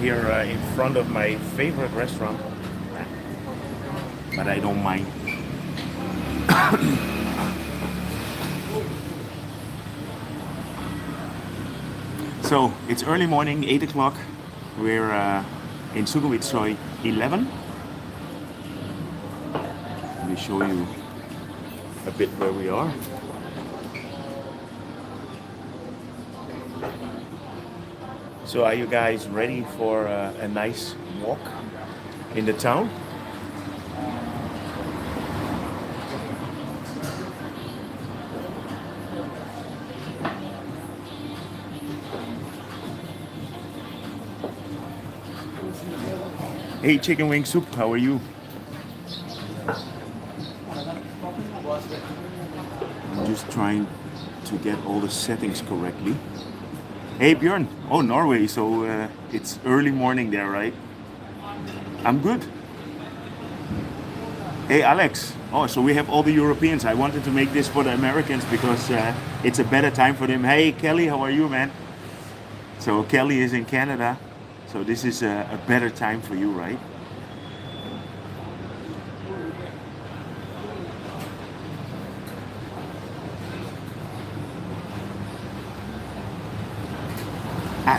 here in front of my favorite restaurant, but I don't mind. So it's early morning, 8 o'clock. We're in Sukhumvit Soi 11. Let me show you a bit where we are. So are you guys ready for a nice walk in the town? Hey, chicken wing soup, how are you? I'm just trying to get all the settings correctly. Hey Björn, oh Norway, so it's early morning there, right? I'm good. Hey Alex, oh so we have all the Europeans. I wanted to make this for the Americans because it's a better time for them. Hey Kelly, how are you, man? So Kelly is in Canada, so this is a better time for you, right?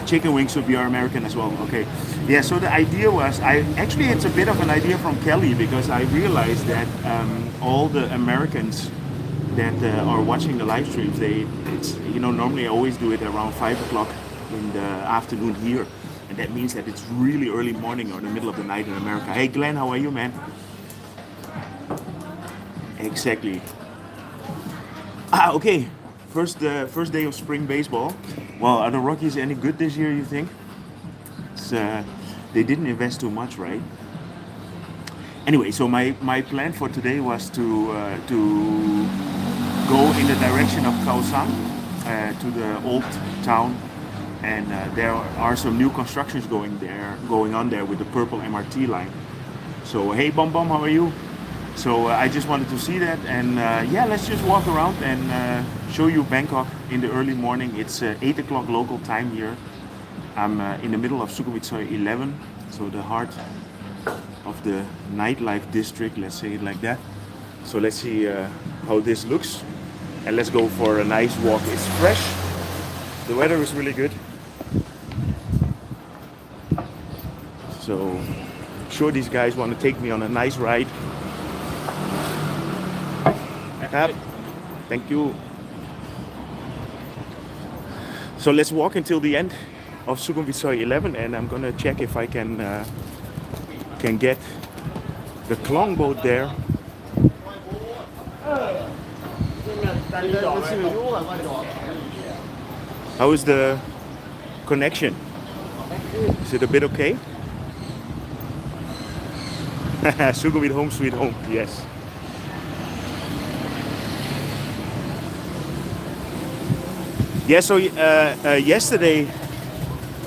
Chicken wings would be our American as well. Okay. Yeah, so the idea was, it's a bit of an idea from Kelly because I realized that all the Americans that are watching the live streams, normally I always do it around 5 o'clock in the afternoon here. And that means that it's really early morning or the middle of the night in America. Hey Glenn, how are you, man? Exactly. Okay. First day of spring baseball. Well, are the Rockies any good this year, you think? They didn't invest too much, right? Anyway, so my plan for today was to go in the direction of Khao San to the old town, and there are some new constructions going on there with the purple MRT line. So hey, Bom Bom, how are you? So I just wanted to see that, and let's just walk around and show you Bangkok in the early morning. It's 8 o'clock local time here. I'm in the middle of Sukhumvit Soi 11, so the heart of the nightlife district, let's say it like that. So let's see how this looks, and let's go for a nice walk. It's fresh, the weather is really good. So I'm sure these guys want to take me on a nice ride. Thank you. So let's walk until the end of Sukhumvit Soi 11, and I'm gonna check if I can get the Khlong boat there. How is the connection? Is it a bit okay? Sukhumvit home sweet home, yes. Yeah, so yesterday,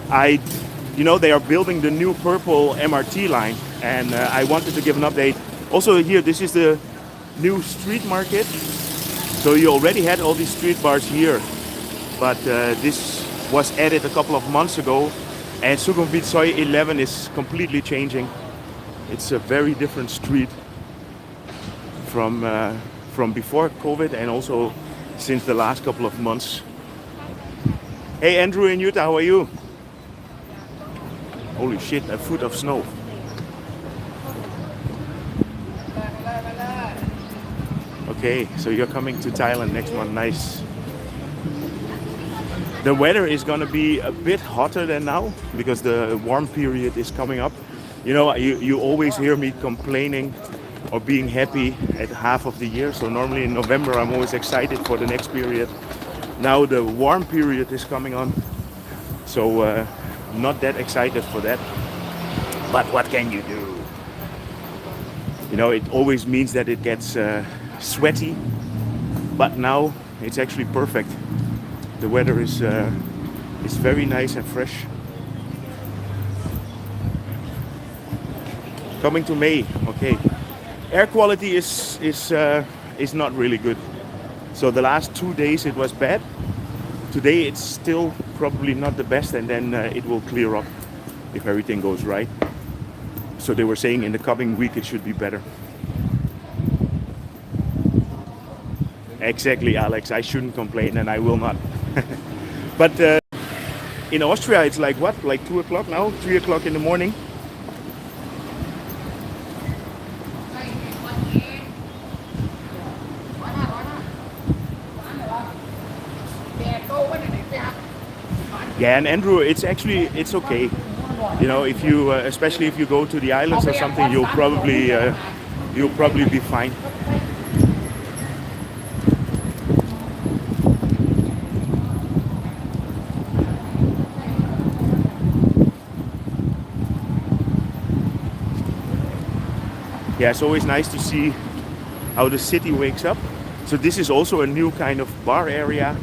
they are building the new purple MRT line, and I wanted to give an update. Also here, this is the new street market. So you already had all these street bars here, but this was added a couple of months ago, and Sukhumvit Soi 11 is completely changing. It's a very different street from before COVID and also since the last couple of months. Hey Andrew in Utah, how are you? Holy shit, a foot of snow. Okay, so you're coming to Thailand next month, nice. The weather is gonna be a bit hotter than now because the warm period is coming up. You always hear me complaining or being happy at half of the year. So normally in November I'm always excited for the next period. Now the warm period is coming on, so not that excited for that. But what can you do? It always means that it gets sweaty, but now it's actually perfect. The weather is very nice and fresh. Coming to May, okay. Air quality is not really good. So the last 2 days it was bad. Today it's still probably not the best, and then it will clear up. if everything goes right. So they were saying in the coming week it should be better. Exactly, Alex. I shouldn't complain, and I will not. But in Austria, it's like what? Like 2 o'clock now? 3 o'clock in the morning? Yeah, and Andrew, it's okay. You know, if you, especially if you go to the islands or something, you'll probably be fine. Yeah, it's always nice to see how the city wakes up. So this is also a new kind of bar area.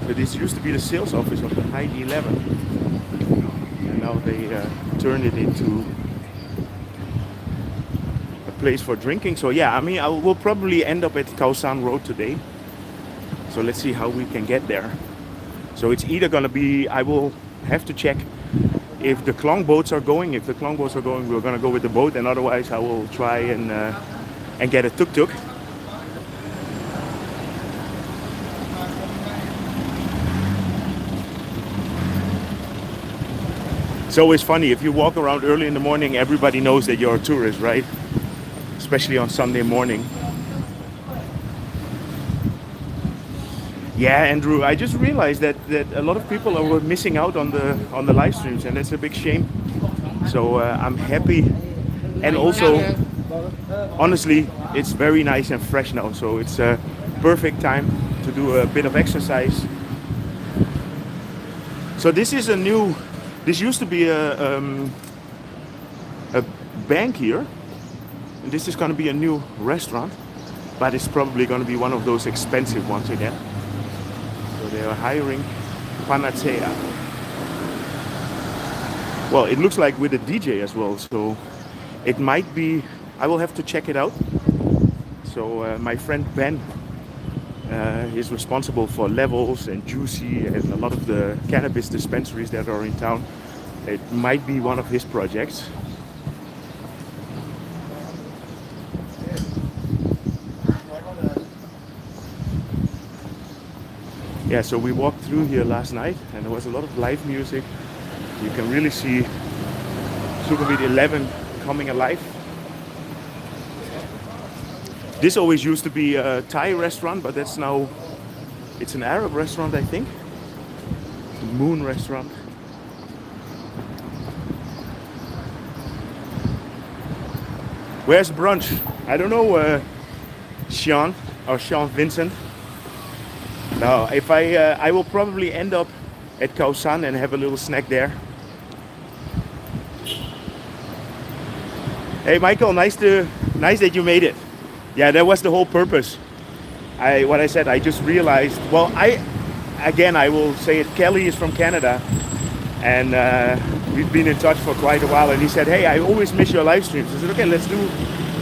So this used to be the sales office of the High 11, and now they turned it into a place for drinking. So yeah, I mean, we'll probably end up at Khao San Road today. So let's see how we can get there. So it's either gonna be, I will have to check if the Khlong boats are going. If the Khlong boats are going, we're gonna go with the boat, and otherwise I will try and get a tuk-tuk. It's always funny, if you walk around early in the morning, everybody knows that you're a tourist, right? Especially on Sunday morning. Yeah, Andrew, I just realized that a lot of people are missing out on the live streams, and that's a big shame. So I'm happy, and also, honestly, it's very nice and fresh now, so it's a perfect time to do a bit of exercise. So this is this used to be a bank here, and this is going to be a new restaurant, but it's probably going to be one of those expensive ones again. So they are hiring Panacea. Well, it looks like with a DJ as well, so it might be, I will have to check it out. So my friend Ben is responsible for Levels and Juicy and a lot of the cannabis dispensaries that are in town. It might be one of his projects. Yeah, so we walked through here last night and there was a lot of live music. You can really see Sukhumvit 11 coming alive. This always used to be a Thai restaurant, but that's now, it's an Arab restaurant, I think. It's a Moon restaurant. Where's brunch? I don't know, Sean or Sean Vincent. No, if I will probably end up at Khao San and have a little snack there. Hey Michael, nice that you made it. Yeah, that was the whole purpose. What I said, I just realized, well, I will say it, Kelly is from Canada, and we've been in touch for quite a while, and he said, hey, I always miss your live streams. I said, okay, let's do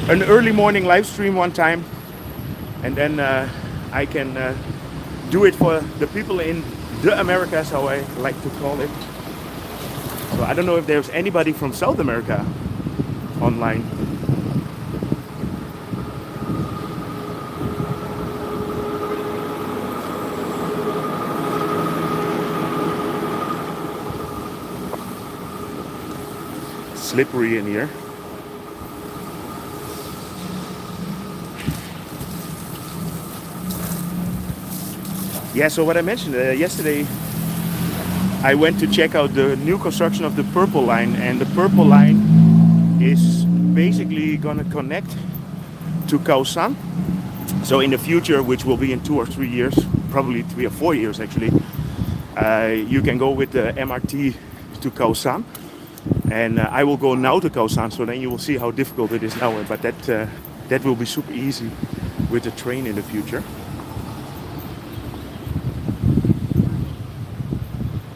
an early morning live stream one time, and then I can do it for the people in the Americas, how I like to call it. So I don't know if there's anybody from South America online. Slippery in here. Yeah, so what I mentioned yesterday, I went to check out the new construction of the Purple Line, and the Purple Line is basically gonna connect to Khao San. So in the future, which will be in 2 or 3 years, probably 3 or 4 years actually, you can go with the MRT to Khao San. And I will go now to Khao San, so then you will see how difficult it is now. But that will be super easy with the train in the future.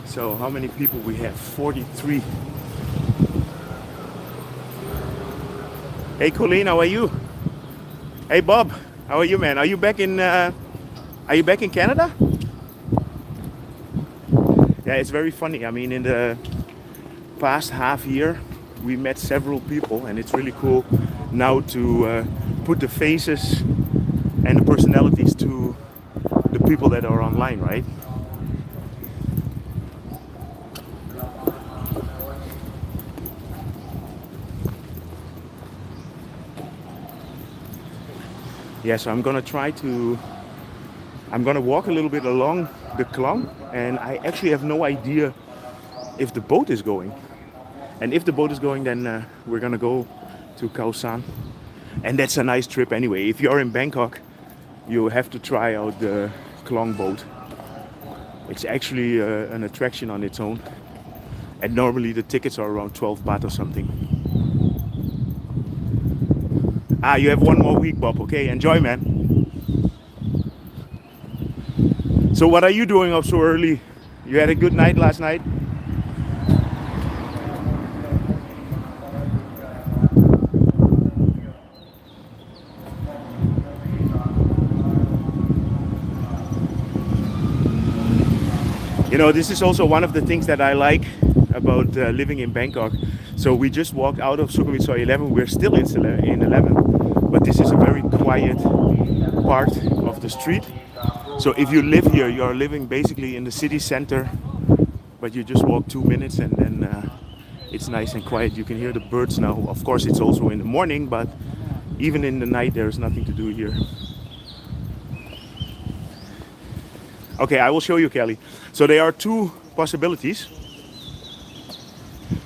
So how many people we have? 43. Hey Colleen, how are you? Hey Bob, how are you, man? Are you back in Canada? Yeah, it's very funny. I mean, in the past half year, we met several people, and it's really cool now to put the faces and the personalities to the people that are online, right? Yeah, so I'm gonna walk a little bit along the Khlong, and I actually have no idea if the boat is going. And if the boat is going, then we're gonna go to Khao San, and that's a nice trip anyway. If you're in Bangkok, you have to try out the Khlong boat. It's actually an attraction on its own, and normally the tickets are around 12 baht or something. Ah, you have one more week, Bob. Okay, enjoy, man. So what are you doing up so early? You had a good night last night? You know, this is also one of the things that I like about living in Bangkok. So we just walked out of Sukhumvit Soi 11. We're still in 11, but this is a very quiet part of the street. So if you live here, you're living basically in the city center, but you just walk 2 minutes and then it's nice and quiet. You can hear the birds now. Of course, it's also in the morning, but even in the night, there's nothing to do here. Okay, I will show you, Kelly. So there are two possibilities.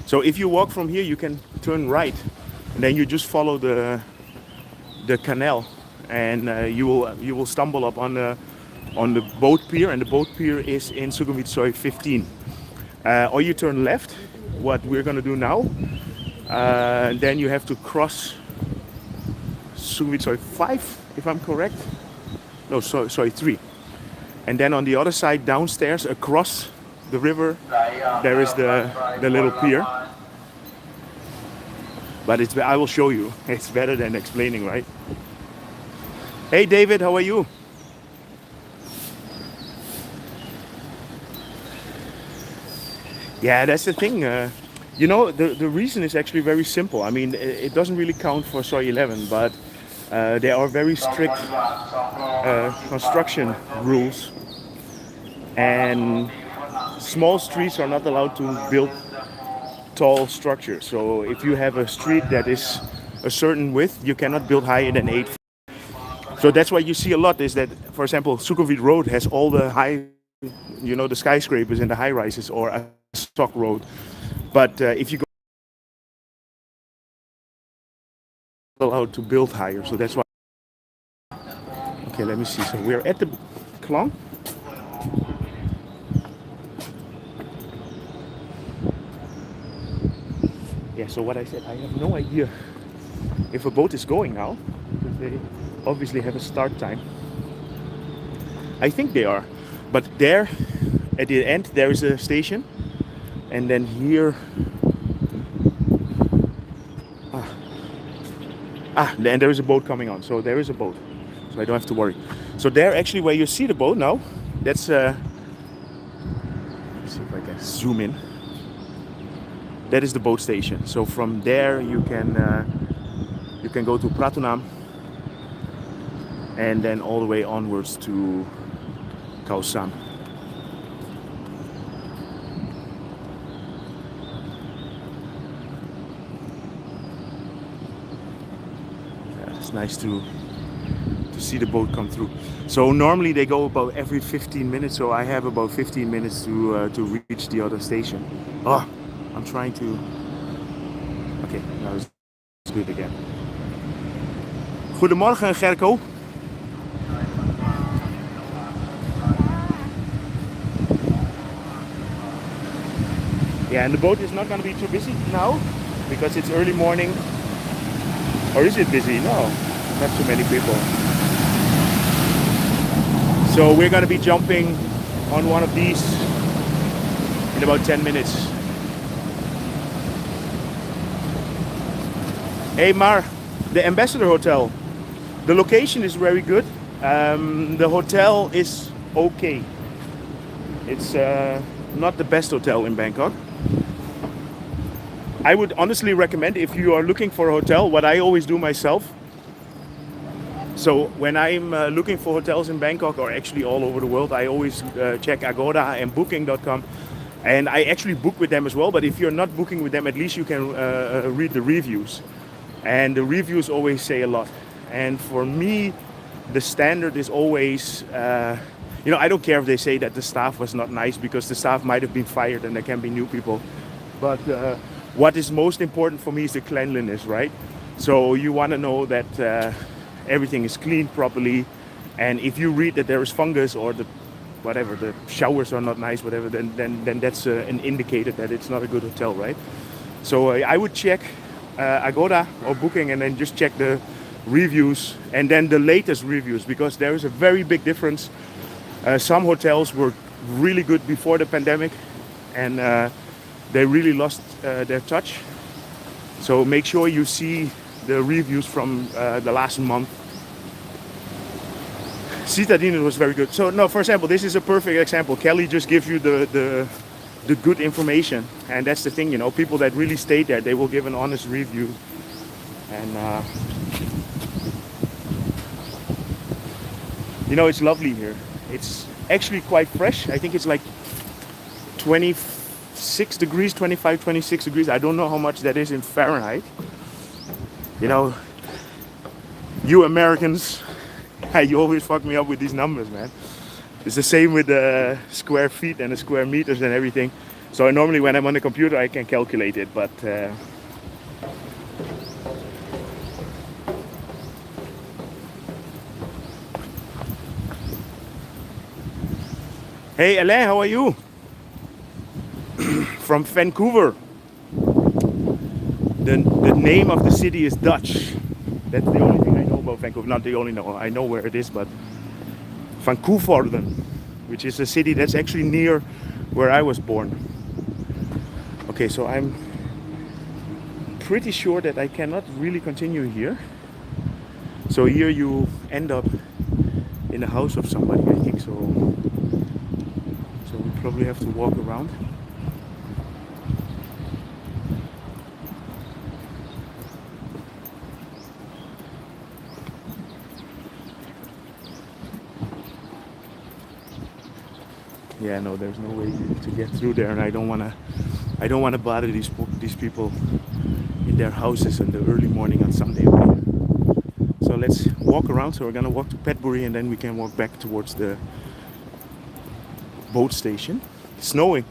So if you walk from here, you can turn right, and then you just follow the canal, and you will stumble up on the boat pier, and the boat pier is in Sukhumvit Soi 15. Or you turn left, what we're gonna do now. Then you have to cross Sukhumvit Soi 5, if I'm correct. No, sorry, 3. And then on the other side, downstairs, across the river, there is the little pier. But I will show you. It's better than explaining, right? Hey, David, how are you? Yeah, that's the thing. You know, the reason is actually very simple. I mean, it doesn't really count for Soi 11, but there are very strict construction rules, and small streets are not allowed to build tall structures. So if you have a street that is a certain width, you cannot build higher than 8 feet. So that's why you see a lot is that, for example, Sukhumvit Road has all the high, you know, the skyscrapers and the high rises, or a stock road. But if you go allowed to build higher, so that's why. Okay, let me see. So we're at the Khlong. Yeah, so what I said, I have no idea if a boat is going now, because they obviously have a start time. I think they are, but there at the end there is a station, and then here and there is a boat coming on, so there is a boat, so I don't have to worry. So there, actually, where you see the boat now, that's let me see if I can zoom in. That is the boat station. So from there you can go to Phra, and then all the way onwards to Khao San. Yeah, it's nice to see the boat come through. So normally they go about every 15 minutes. So I have about 15 minutes to reach the other station. Oh, I'm trying to. Okay, now it's good again. Goedemorgen, Gerco. Yeah, and the boat is not going to be too busy now because it's early morning. Or is it busy? No, not too many people. So we're going to be jumping on one of these in about 10 minutes. Hey Mar, the Ambassador Hotel. The location is very good. The hotel is okay. It's not the best hotel in Bangkok. I would honestly recommend, if you are looking for a hotel, what I always do myself. So when I'm looking for hotels in Bangkok, or actually all over the world, I always check Agoda and Booking.com. And I actually book with them as well. But if you're not booking with them, at least you can read the reviews. And the reviews always say a lot. And for me, the standard is always, I don't care if they say that the staff was not nice, because the staff might have been fired and there can be new people. But what is most important for me is the cleanliness, right? So you want to know that everything is cleaned properly. And if you read that there is fungus, or the showers are not nice, whatever, then that's an indicator that it's not a good hotel, right? So I would check Agoda or Booking, and then just check the reviews, and then the latest reviews, because there is a very big difference. Some hotels were really good before the pandemic, and they really lost their touch. So make sure you see the reviews from the last month. Citadine was very good. So no, for example, this is a perfect example. Kelly just gives you the good information, and that's the thing, people that really stay there, they will give an honest review. And it's lovely here. It's actually quite fresh. I think it's like 26 degrees, 25, 26 degrees. I don't know how much that is in Fahrenheit. You Americans, you always fuck me up with these numbers, man. It's the same with the square feet and the square meters and everything. So normally when I'm on the computer, I can calculate it, but hey Alain, how are you? From Vancouver. The name of the city is Dutch. That's the only thing I know about Vancouver. Not the only know. I know where it is, but Vancouver, which is a city that's actually near where I was born. Okay, so I'm pretty sure that I cannot really continue here. So here you end up in the house of somebody, I think so. So we probably have to walk around. Yeah, no, there's no way to get through there, and I don't wanna bother these people in their houses in the early morning on Sunday. Right? So let's walk around. So we're gonna walk to Petbury, and then we can walk back towards the boat station. It's snowing.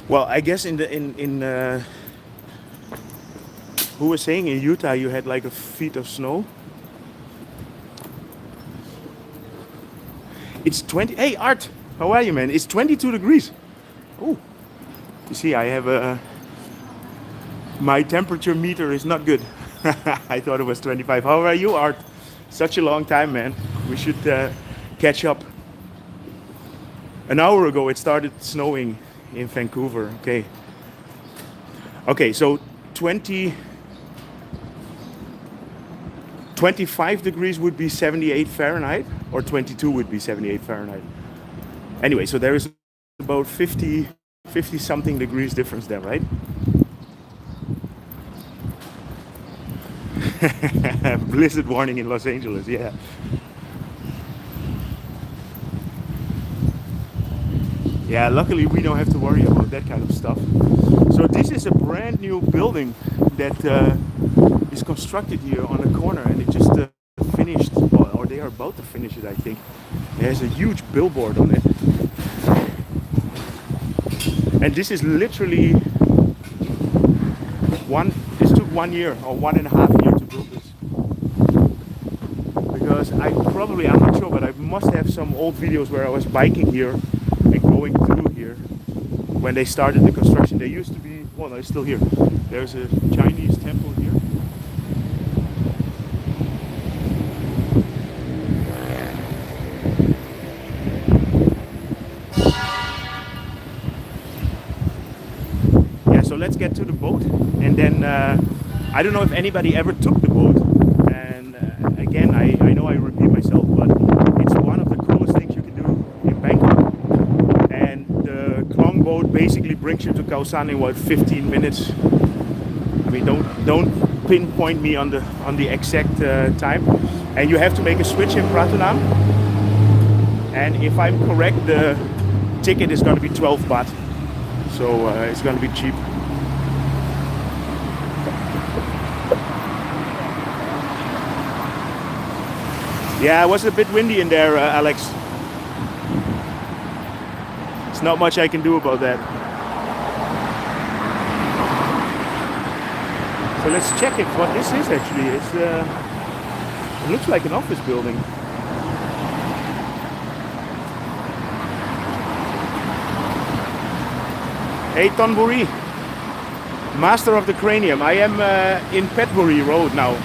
Well, I guess who was saying in Utah you had like a feet of snow? It's 20. Hey Art, how are you, man? It's 22 degrees. Oh, you see, I have my temperature meter is not good. I thought it was 25. How are you, Art? Such a long time, man. We should catch up. An hour ago it started snowing in Vancouver. Okay, so 25 degrees would be 78 Fahrenheit, or 22 would be 78 Fahrenheit. Anyway, so there is about 50 something degrees difference there, right? Blizzard warning in Los Angeles, yeah. Yeah, luckily we don't have to worry about that kind of stuff. So this is a brand new building that is constructed here on a corner, and it just finished, or they are about to finish it, I think. There's a huge billboard on it. And this is literally this took 1 year or 1.5 years to build this. Because I'm not sure, but I must have some old videos where I was biking here and going through here when they started the construction. They used to be, well, no, it's still here. There's a Chinese temple here. Yeah, so let's get to the boat, and then I don't know if anybody ever took the boat. And again, I know I repeat myself, but it's one of the coolest things you can do in Bangkok. boat basically brings you to Khao San in what, 15 minutes. I mean, don't pinpoint me on the exact time. And you have to make a switch in Phra. And if I'm correct, the ticket is going to be 12 baht. So it's going to be cheap. Yeah, it was a bit windy in there, Alex. There's not much I can do about that. So let's check it. What this is actually. It looks like an office building. Hey Tonburi, master of the cranium. I am in Petbury Road now.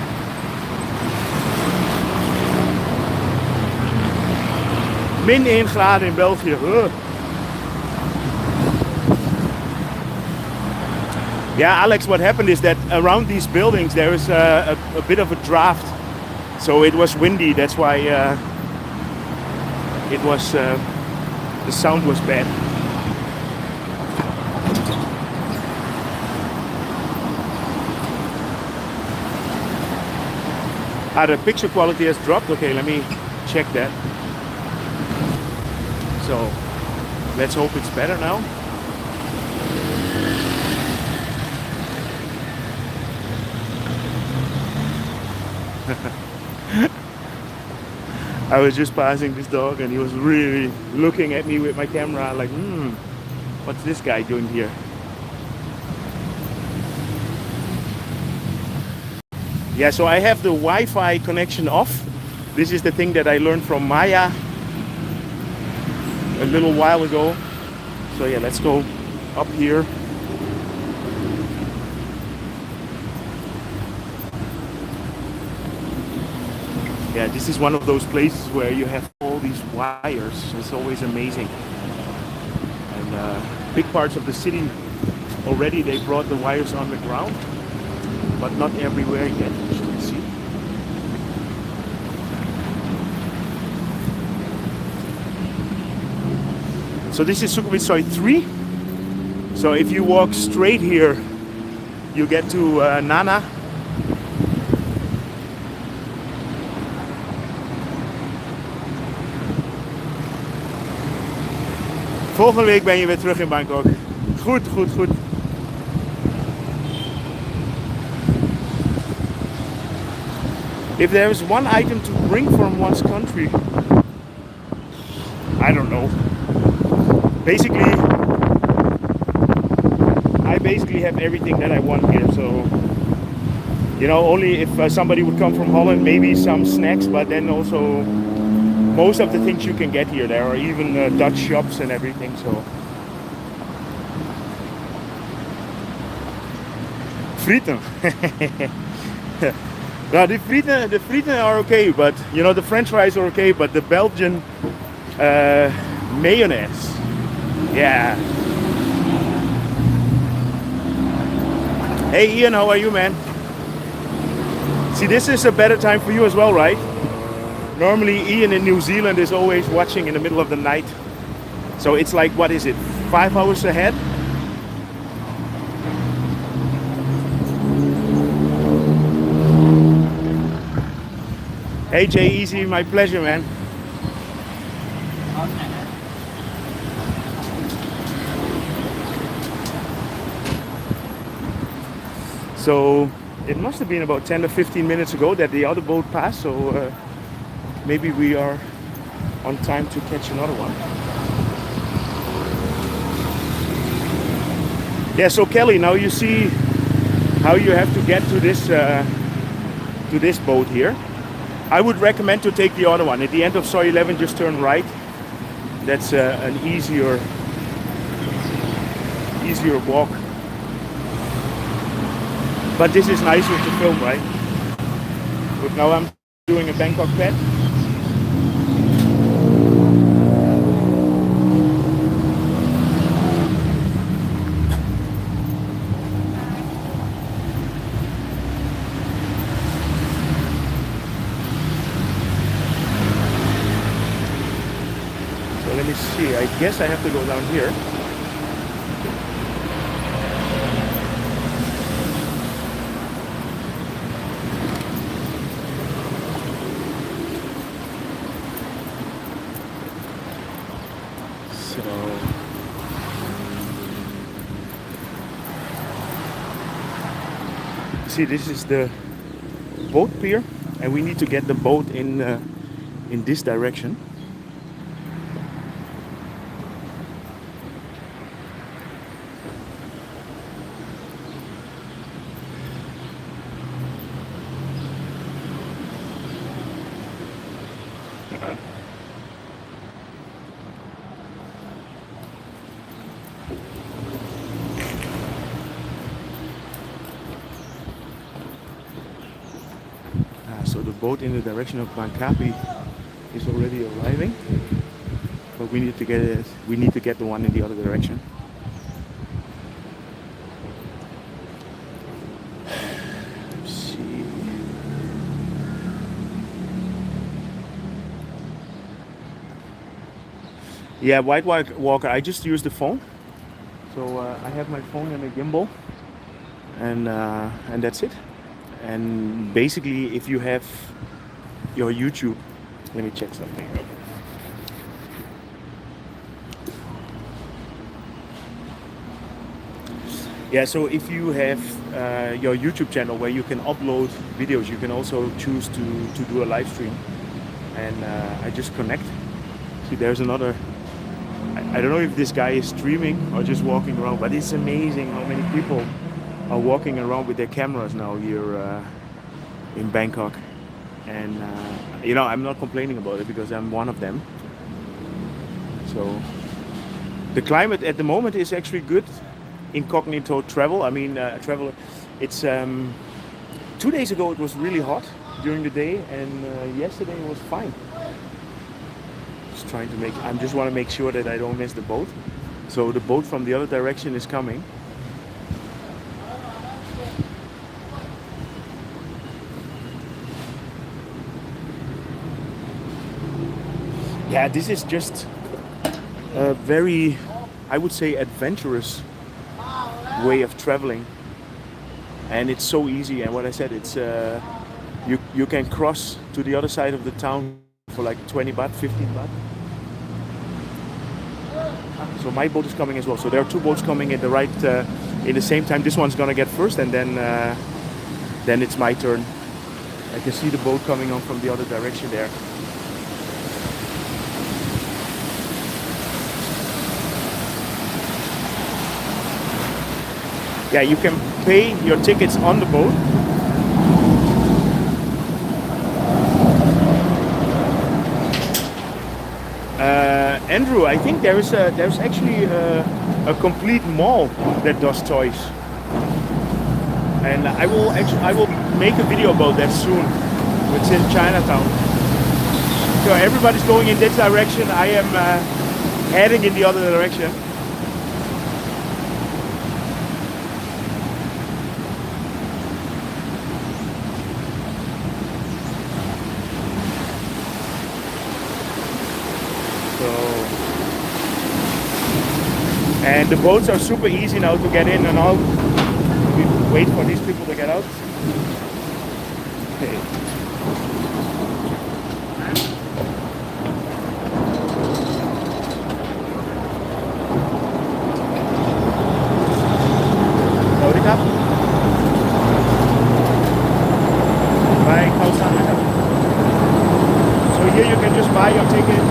Min 1 graden in België. Yeah, Alex, what happened is that around these buildings there is a bit of a draft. So it was windy, that's why it was the sound was bad. The picture quality has dropped. Okay, let me check that. So let's hope it's better now. I was just passing this dog and he was really looking at me with my camera like, what's this guy doing here? Yeah, so I have the Wi-Fi connection off. This is the thing that I learned from Maya a little while ago. So yeah, let's go up here. Yeah, this is one of those places where you have all these wires. It's always amazing. And big parts of the city already they brought the wires on the ground, but not everywhere yet, as you can see. So this is Sukhumvit Soi 3. So if you walk straight here, you get to Nana. Volgende week ben je weer terug in Bangkok. Goed, goed, goed. If there is one item to bring from one's country, I don't know. Basically, I basically have everything that I want here. So, you know, only if somebody would come from Holland, maybe some snacks, but then also most of the things you can get here. There are even Dutch shops and everything. So, frieten. Now the frieten are okay, but you know the French fries are okay, but the Belgian mayonnaise, yeah. Hey Ian, how are you, man? See, this is a better time for you as well, right? Normally Ian in New Zealand is always watching in the middle of the night. So it's like, what is it, 5 hours ahead? Hey Jay Easy, my pleasure, man. So it must have been about 10 or 15 minutes ago that the other boat passed, so maybe we are on time to catch another one. Yeah, so Kelly, now you see how you have to get to this boat here. I would recommend to take the other one. At the end of Soi 11, just turn right. That's an easier walk. But this is nicer to film, right? Look, now I'm doing a Bangkok pet. Let me see, I guess I have to go down here. See, this is the boat pier, and we need to get the boat in this direction. So the boat in the direction of Bangkok is already arriving, but we need to get it. We need to get the one in the other direction. Let's see. Yeah, White Walker. I just use the phone, so I have my phone and a gimbal, and that's it. And basically, if you have your YouTube, let me check something. Yeah, so if you have your YouTube channel where you can upload videos, you can also choose to do a live stream. And I just connect. See, there's another. I don't know if this guy is streaming or just walking around, but it's amazing how many people are walking around with their cameras now here in Bangkok. And you know, I'm not complaining about it because I'm one of them. So the climate at the moment is actually good. Incognito travel. I mean, travel. It's 2 days ago it was really hot during the day, and yesterday it was fine. Just trying to make. I just want to make sure that I don't miss the boat. So the boat from the other direction is coming. Yeah, this is just a very, I would say, adventurous way of traveling, and it's so easy. And what I said, it's you can cross to the other side of the town for like 20 baht, 15 baht. So my boat is coming as well. So there are two boats coming at the right in the same time. This one's gonna get first, and then it's my turn. I can see the boat coming on from the other direction there. Yeah, you can pay your tickets on the boat. Andrew, I think there's actually a complete mall that does toys, and I will make a video about that soon. It's in Chinatown. So everybody's going in this direction. I am heading in the other direction. And the boats are super easy now to get in and out. We wait for these people to get out. Okay. Load it up. By Khao San Road. So here you can just buy your ticket.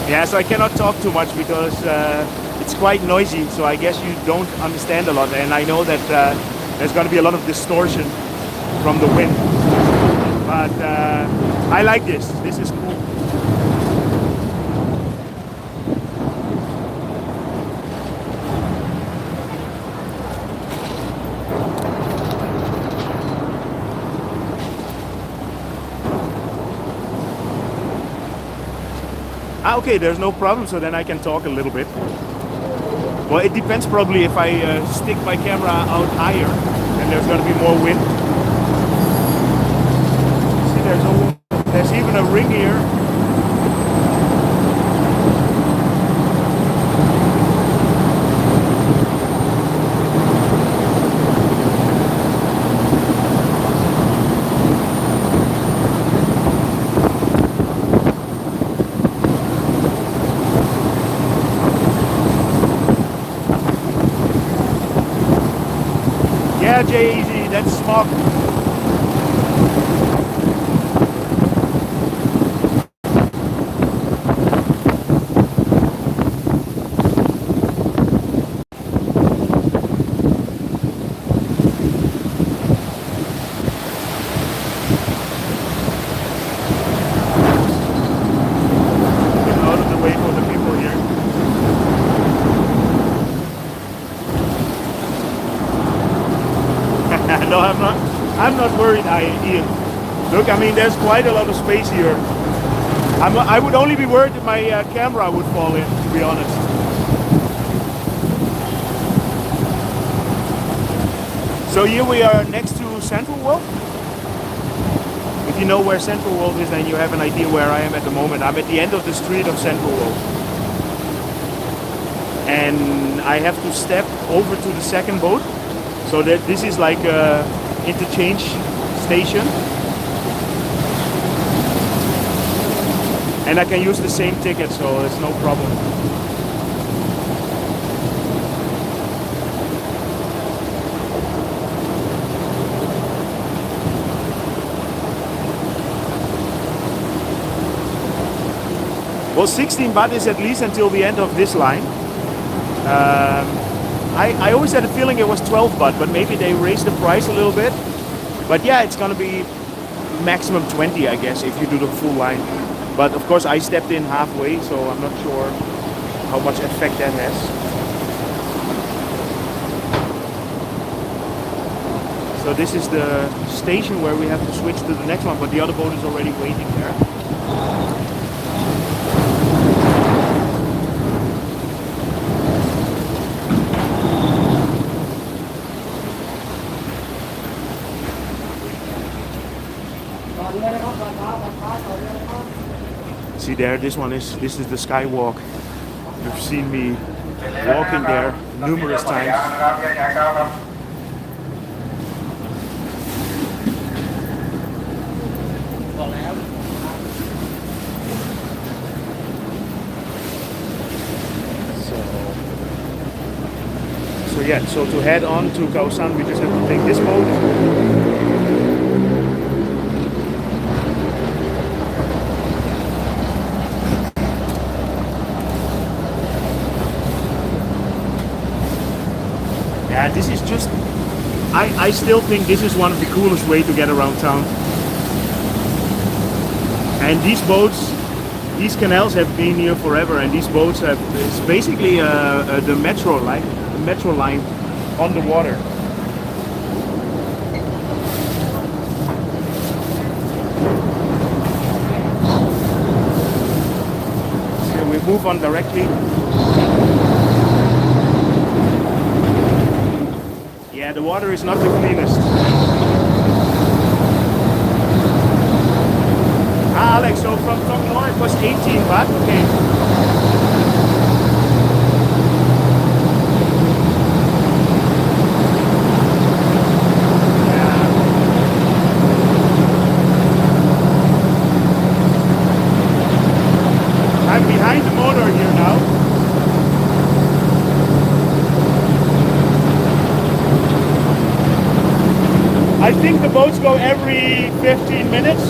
Yeah, so I cannot talk too much because it's quite noisy, so I guess you don't understand a lot, and I know that there's going to be a lot of distortion from the wind. but I like this. This is cool. Okay, there's no problem, so then I can talk a little bit. Well, it depends probably if I stick my camera out higher, then there's going to be more wind. See, there's even a ring here. Yeah, Jay-Z, that's smog. Get out of the way for the people here. No, I'm not worried, Ian. Look, I mean, there's quite a lot of space here. I would only be worried if my camera would fall in, to be honest. So here we are next to Central World. If you know where Central World is, then you have an idea where I am at the moment. I'm at the end of the street of Central World. And I have to step over to the second boat. So that this is like a interchange station. And I can use the same ticket, so it's no problem. Well, 16 baht is at least until the end of this line. I always had a feeling it was 12 baht, but maybe they raised the price a little bit. But yeah, it's gonna be maximum 20, I guess, if you do the full line. But of course, I stepped in halfway, so I'm not sure how much effect that has. So this is the station where we have to switch to the next one, but the other boat is already waiting there. See there, this is the skywalk. You've seen me walking there numerous times. So yeah, so to head on to Khao San, we just have to take this boat. Yeah, this is just, I still think this is one of the coolest way to get around town. And these boats, these canals have been here forever, and these boats have, it's basically the metro line on the water. So we move on directly. Yeah, the water is not the cleanest. Ah, Alex, so from Khlong it was 18 baht, okay. Yeah. I'm behind the motor here now. I think the boats go every 15 minutes,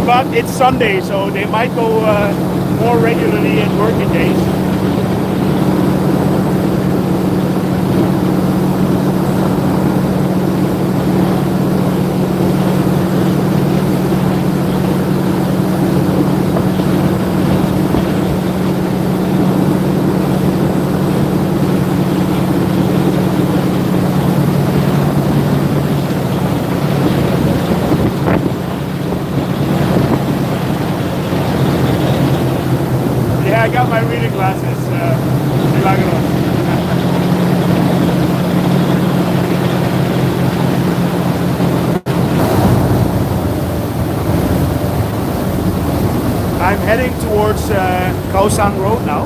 but it's Sunday, so they might go more regularly in working days. towards Khao San Road now,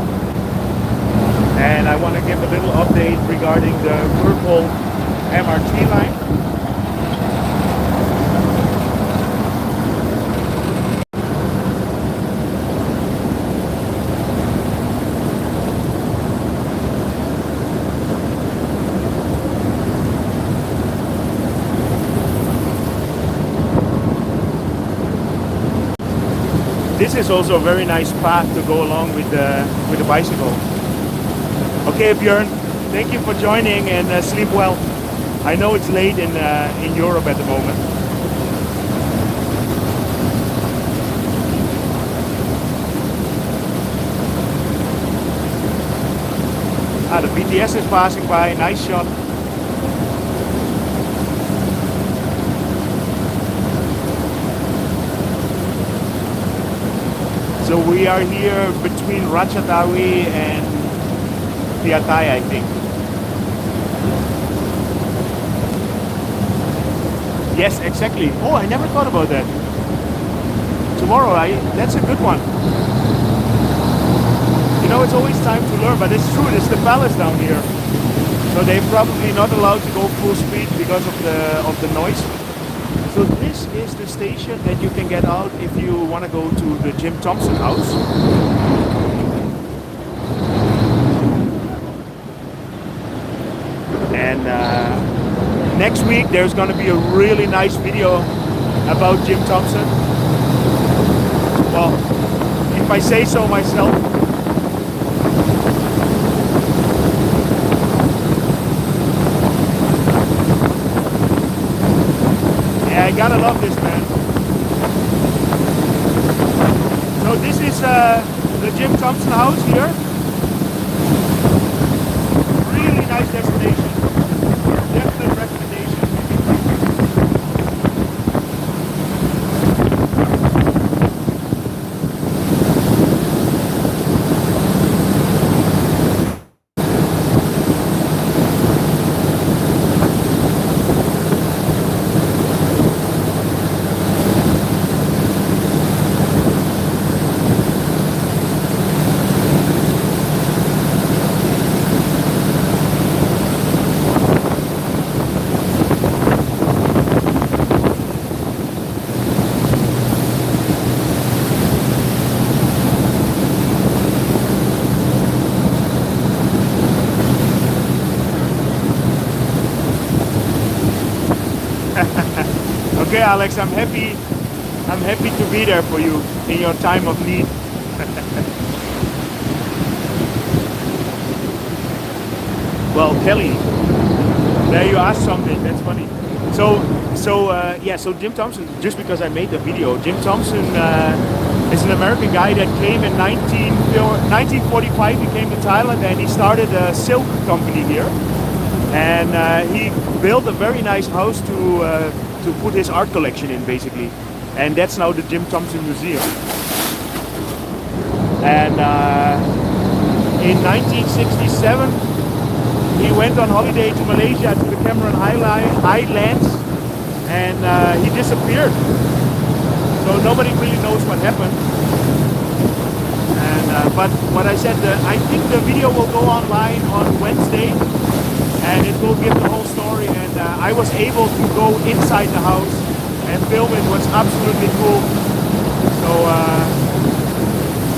and I want to give a little update regarding the purple MRT line. This is also a very nice path to go along with the bicycle. Okay, Björn, thank you for joining, and sleep well. I know it's late in Europe at the moment. The BTS is passing by. Nice shot. So we are here between Ratchathani and Piatai, I think. Yes, exactly. Oh, I never thought about that. Tomorrow, that's a good one. You know, it's always time to learn, but it's true, it's the palace down here. So they're probably not allowed to go full speed because of the noise. So this is the station that you can get out if you want to go to the Jim Thompson house. And next week there's going to be a really nice video about Jim Thompson. Well, if I say so myself. I gotta love this, man. So this is the Jim Thompson house here. Really nice destination. Definite recommendation. Okay, Alex, I'm happy to be there for you in your time of need. Well, Kelly, there you asked something. That's funny. So Jim Thompson. Just because I made the video, Jim Thompson is an American guy that came in 1945. He came to Thailand and he started a silk company here. And he built a very nice house to put his art collection in, basically, and that's now the Jim Thompson Museum. And in 1967 he went on holiday to Malaysia to the Cameron Highlands, and he disappeared. So nobody really knows what happened. And but what I said, I think the video will go online on Wednesday, and it will give the whole story. And I was able to go inside the house and film it. It was absolutely cool. So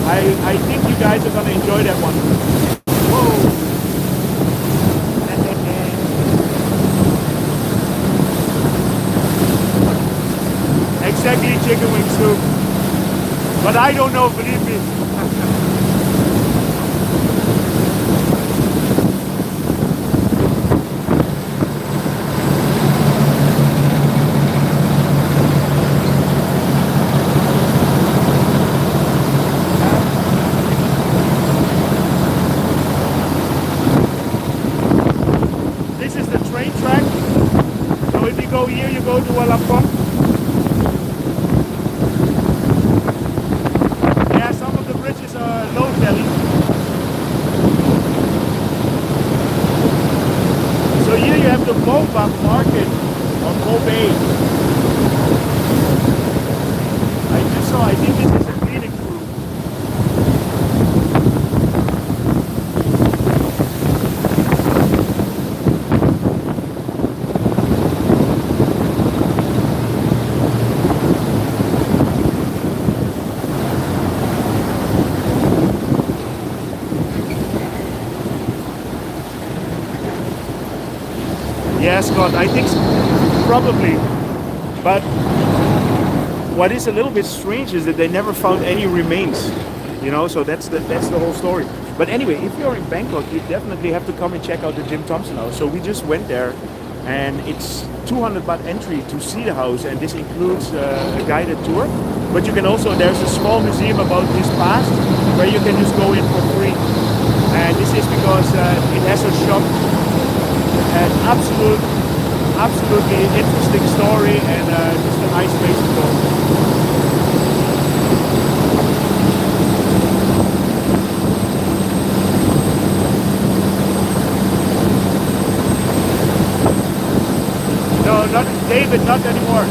I think you guys are gonna enjoy that one. Whoa! Exactly, chicken wing soup. But I don't know, believe me. Here you go to Wallapop. Yeah, some of the bridges are low belly. So here you have the Bobak market on Mo Bay. I think this is a cleaning crew. mascot? I think probably. But what is a little bit strange is that they never found any remains. You know, so that's the whole story. But anyway, if you're in Bangkok, you definitely have to come and check out the Jim Thompson house. So we just went there, and it's 200 baht entry to see the house, and this includes a guided tour. But you can also, there's a small museum about his past where you can just go in for free. And this is because it has a shop, an absolutely interesting story, and just a nice place to go. No, not David, not anymore.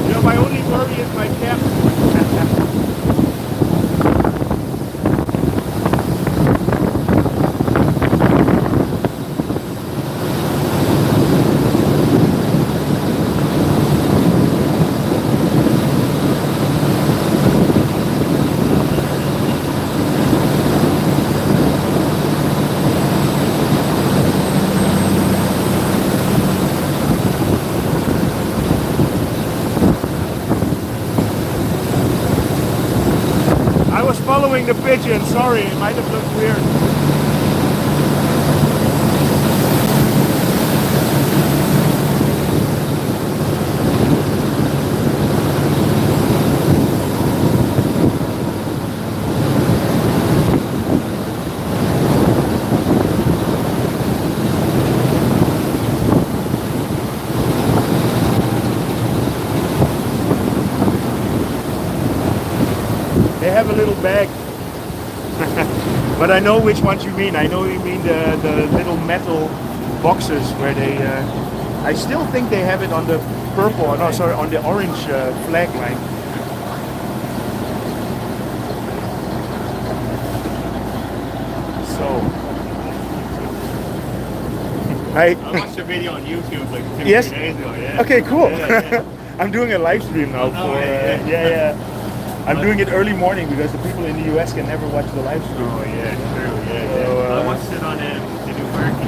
You know, my only worry is my cap. Following the pigeon, sorry, it might have looked weird. They have a little bag. But I know which ones you mean. I know you mean the little metal boxes where they... I still think they have it on the purple, no sorry, on the orange flag line. So... I watched a video on YouTube like 2 yes? days ago, yeah. Okay, cool. Yeah. I'm doing a live stream now for... yeah. I'm doing it early morning because the people in the US can never watch the live stream. Oh yeah, true, yeah. So, I watched it on the new market.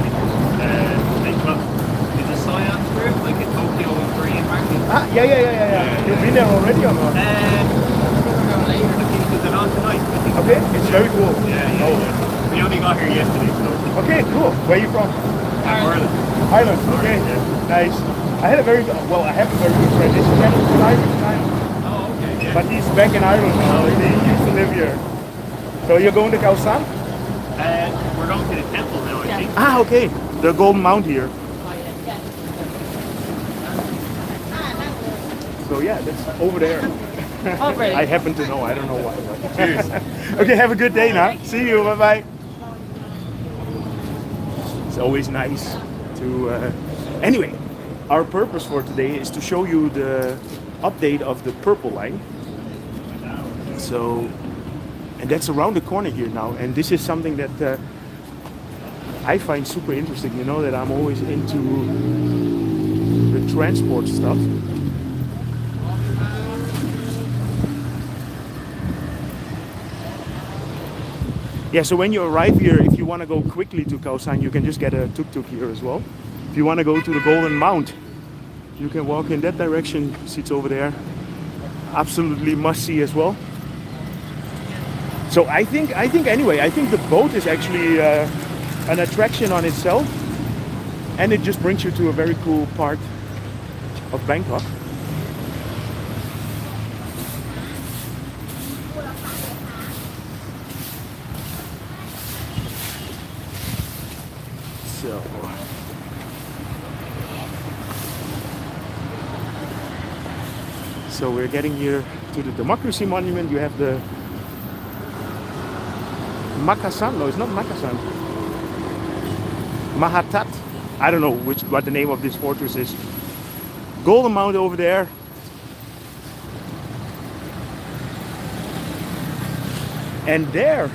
They closed. Is the Scion group like in Tokyo and Korean market? Yeah. You've been there already or not? Because they're on tonight. Okay, it's very cool. Yeah. We only got here yesterday, so. Okay, cool. Where are you from? Ireland. Ireland, okay. Yeah. Nice. I have a very good friend. This is Irish time. But he's back in Ireland now. He used to live here. So you're going to Khao San? We're going to the temple now, I think. Ah, okay. The Golden Mount here. So yeah, that's over there. Oh, really? I happen to know. I don't know why. Cheers. Okay, have a good day now. See you. Bye bye. It's always nice to. Anyway, our purpose for today is to show you the update of the purple line. So, and that's around the corner here now, and this is something that I find super interesting. You know that I'm always into the transport stuff. Yeah, so when you arrive here, if you want to go quickly to Khao San, you can just get a tuk-tuk here as well. If you want to go to the Golden Mount, you can walk in that direction. Seats over there. Absolutely must see as well. So I think the boat is actually an attraction on itself, and it just brings you to a very cool part of Bangkok. So we're getting here to the Democracy Monument. You have the Mahakan. No, it's not Mahakan. Mahatat. I don't know what the name of this fortress is. Golden Mount over there. And there,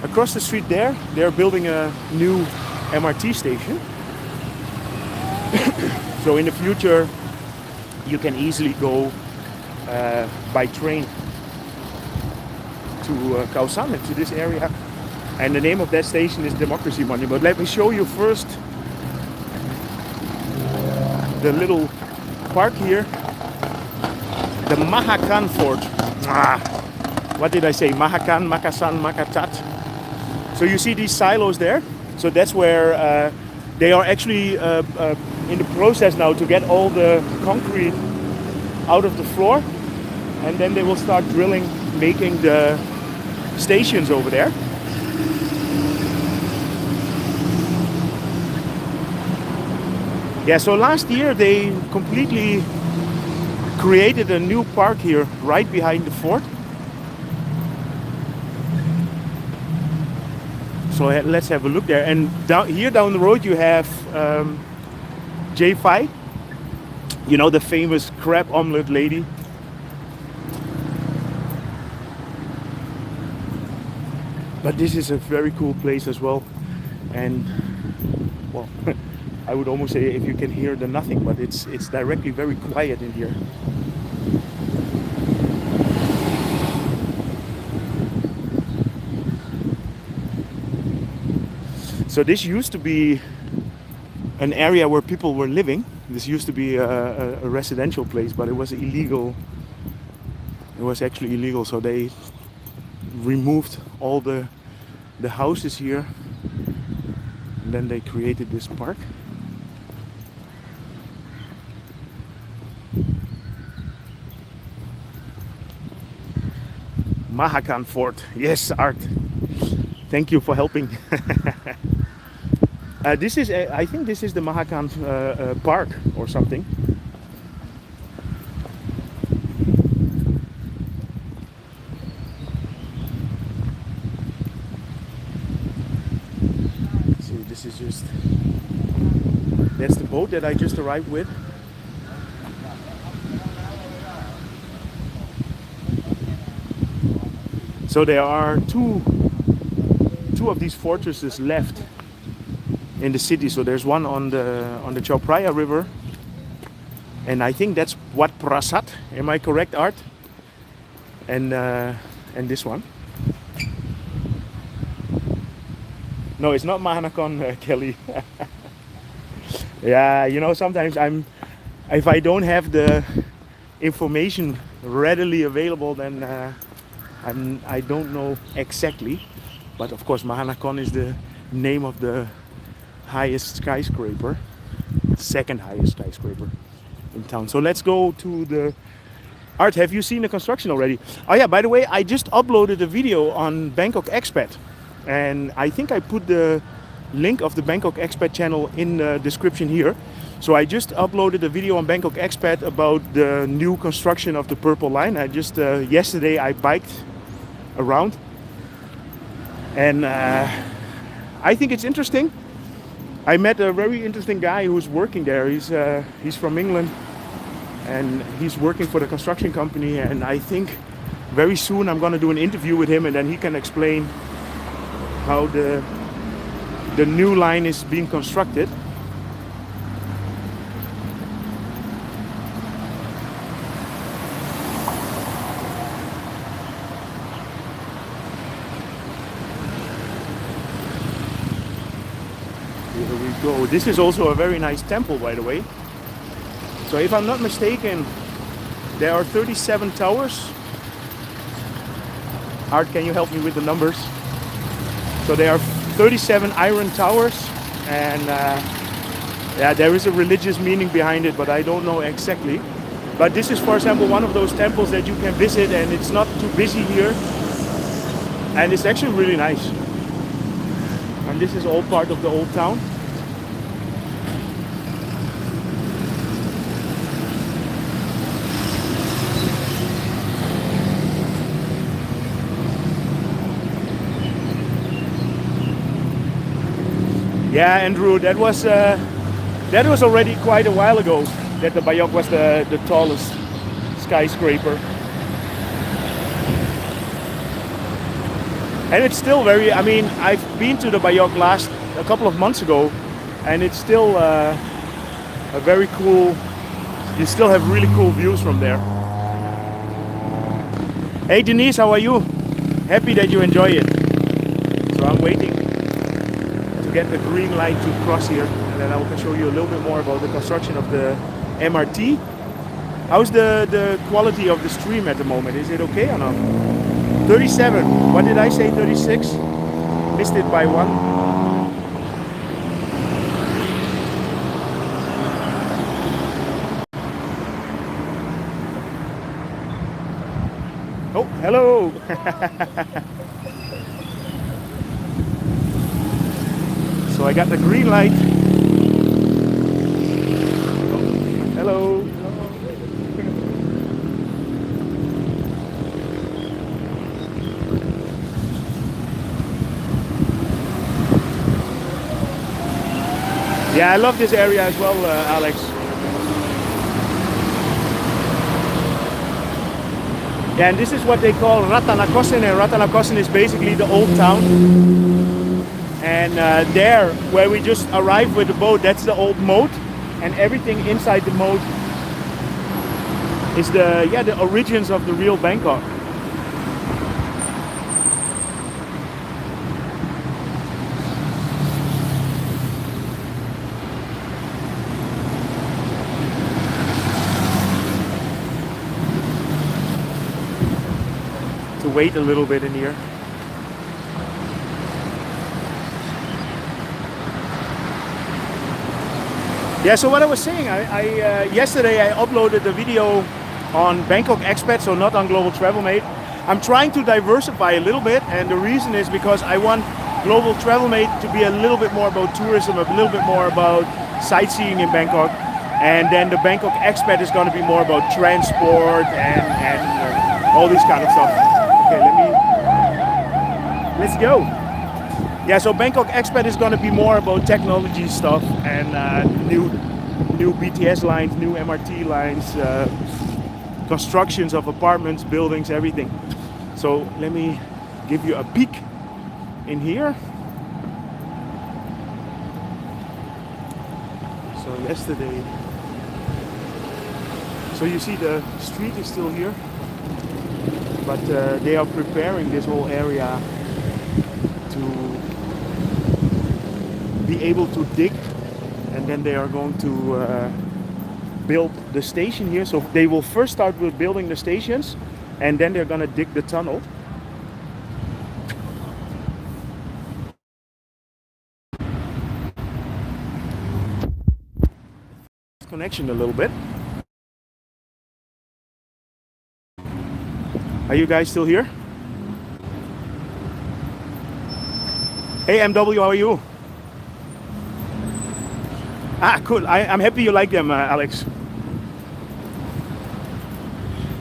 across the street there, they're building a new MRT station. So in the future, you can easily go by train to Khao San, to this area. And the name of that station is Democracy Monument. But let me show you first the little park here. The Mahakan fort. What did I say? Mahakan, Makasan, Makatat. So you see these silos there? So that's where they are actually in the process now to get all the concrete out of the floor. And then they will start drilling, making the stations over there. Yeah, so last year they completely created a new park here right behind the fort. So let's have a look there. And here down the road you have J5, you know, the famous crab omelette lady. But this is a very cool place as well. And well, I would almost say if you can hear the nothing, but it's directly very quiet in here. So this used to be an area where people were living. This used to be a residential place, but it was illegal. It was actually illegal, so they removed all the houses here, and then they created this park. Mahakan Fort. Yes, Art. Thank you for helping. This is, I think this is the Mahakan Park or something. Let's see, this is just, that's the boat that I just arrived with. So there are two of these fortresses left in the city. So there's one on the Chao Phraya River, and I think that's Wat Prasat. Am I correct, Art? And this one. No, it's not Mahakan, Kelly. Yeah, you know, sometimes if I don't have the information readily available, then I don't know exactly. But of course, Mahakan is the name of the highest skyscraper, second highest skyscraper in town. So let's go to the Art. Have you seen the construction already? Oh yeah, by the way, I just uploaded a video on Bangkok Expat, and I think I put the link of the Bangkok Expat channel in the description here. So I just uploaded a video on Bangkok Expat about the new construction of the Purple Line. I just yesterday I biked around, and I think it's interesting. I met a very interesting guy who's working there. He's from England, and he's working for the construction company. And I think very soon I'm going to do an interview with him, and then he can explain how the new line is being constructed. Here we go. This is also a very nice temple, by the way. So if I'm not mistaken, there are 37 towers. Art, can you help me with the numbers? So there are 37 iron towers, and yeah, there is a religious meaning behind it, but I don't know exactly. But this is, for example, one of those temples that you can visit, and it's not too busy here, and it's actually really nice. And this is all part of the old town. Yeah, Andrew, that was already quite a while ago that the Bayok was the tallest skyscraper. And it's still very, I mean, I've been to the Bayok a couple of months ago, and it's still a very cool, you still have really cool views from there. Hey Denise, how are you? Happy that you enjoy it. So I'm waiting to get the green light to cross here, and then I will show you a little bit more about the construction of the MRT. How's the quality of the stream at the moment? Is it okay or not? 37. What did I say? 36? Missed it by one. Oh, hello. So I got the green light. Oh, hello. Yeah, I love this area as well, Alex. Yeah, and this is what they call Ratanakosin, and Ratanakosin is basically the old town. And there, where we just arrived with the boat, that's the old moat, and everything inside the moat is the origins of the real Bangkok. To wait a little bit in here. Yeah, so what I was saying, yesterday I uploaded a video on Bangkok Expat, so not on Global Travel Mate. I'm trying to diversify a little bit, and the reason is because I want Global Travel Mate to be a little bit more about tourism, a little bit more about sightseeing in Bangkok, and then the Bangkok Expat is going to be more about transport and all this kind of stuff. Okay, let's go. Yeah, so Bangkok Expat is going to be more about technology stuff and new BTS lines, new MRT lines, constructions of apartments, buildings, everything. So let me give you a peek in here. So yesterday, so you see the street is still here, but they are preparing this whole area to be able to dig, and then they are going to build the station here. So they will first start with building the stations, and then they're going to dig the tunnel. Connection a little bit. Are you guys still here? Hey MW, how are you? Ah, cool. I'm happy you like them, Alex.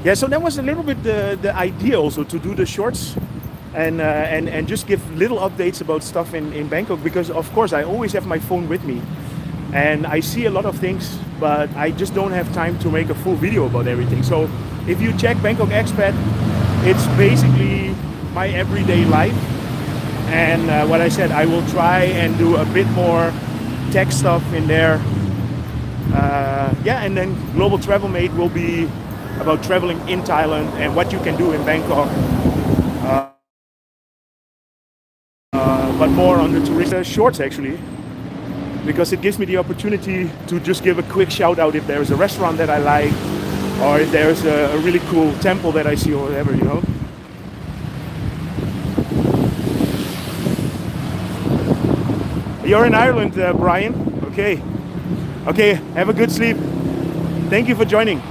Yeah, so that was a little bit the idea also, to do the shorts and just give little updates about stuff in Bangkok, because of course I always have my phone with me and I see a lot of things, but I just don't have time to make a full video about everything. So if you check Bangkok Expat, it's basically my everyday life, and what I said, I will try and do a bit more tech stuff in there. Yeah, and then Global Travel Mate will be about traveling in Thailand and what you can do in Bangkok, but more on the tourist shorts actually, because it gives me the opportunity to just give a quick shout out if there is a restaurant that I like, or if there's a really cool temple that I see or whatever, you know. You're in Ireland, Brian? Okay. Okay, have a good sleep. Thank you for joining.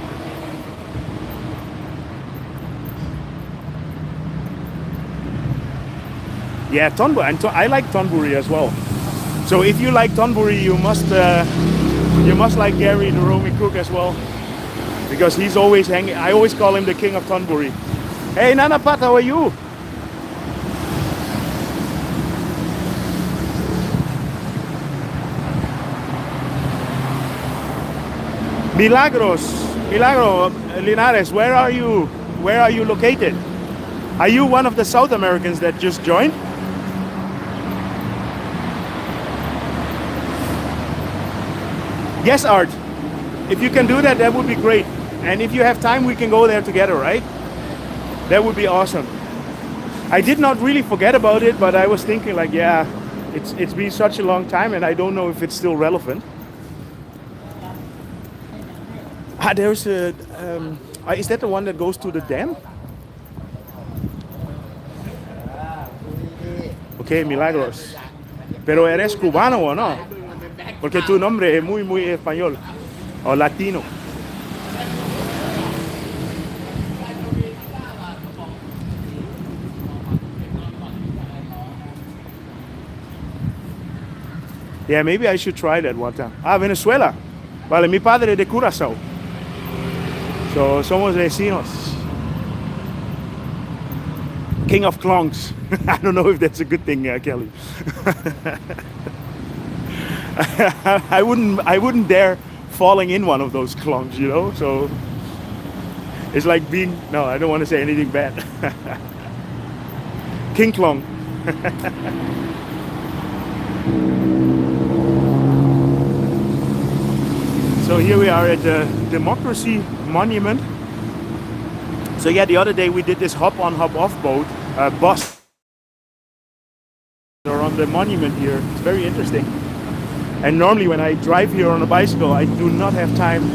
Yeah, Thonburi, and I like Thonburi as well. So if you like Thonburi, you must like Gary, the Romy cook, as well, because he's always hanging. I always call him the king of Thonburi. Hey Nanapat, how are you? Milagro Linares, where are you? Where are you located? Are you one of the South Americans that just joined? Yes, Art. If you can do that, that would be great. And if you have time, we can go there together, right? That would be awesome. I did not really forget about it, but I was thinking like, yeah, it's been such a long time and I don't know if it's still relevant. There's a, is that the one that goes to the dam? Okay, Milagros. Pero eres cubano o no? Porque tu nombre es muy, muy español. O latino. Yeah, maybe I should try that one time. Venezuela. Vale, mi padre es de Curazao. So, somos vecinos. King of Khlongs. I don't know if that's a good thing, Kelly. I wouldn't dare falling in one of those Khlongs, you know? So it's like being, no, I don't want to say anything bad. King Khlong. So here we are at the Democracy Monument. So yeah, the other day we did this hop on, hop off boat, bus. Or on the monument here. It's very interesting. And normally when I drive here on a bicycle, I do not have time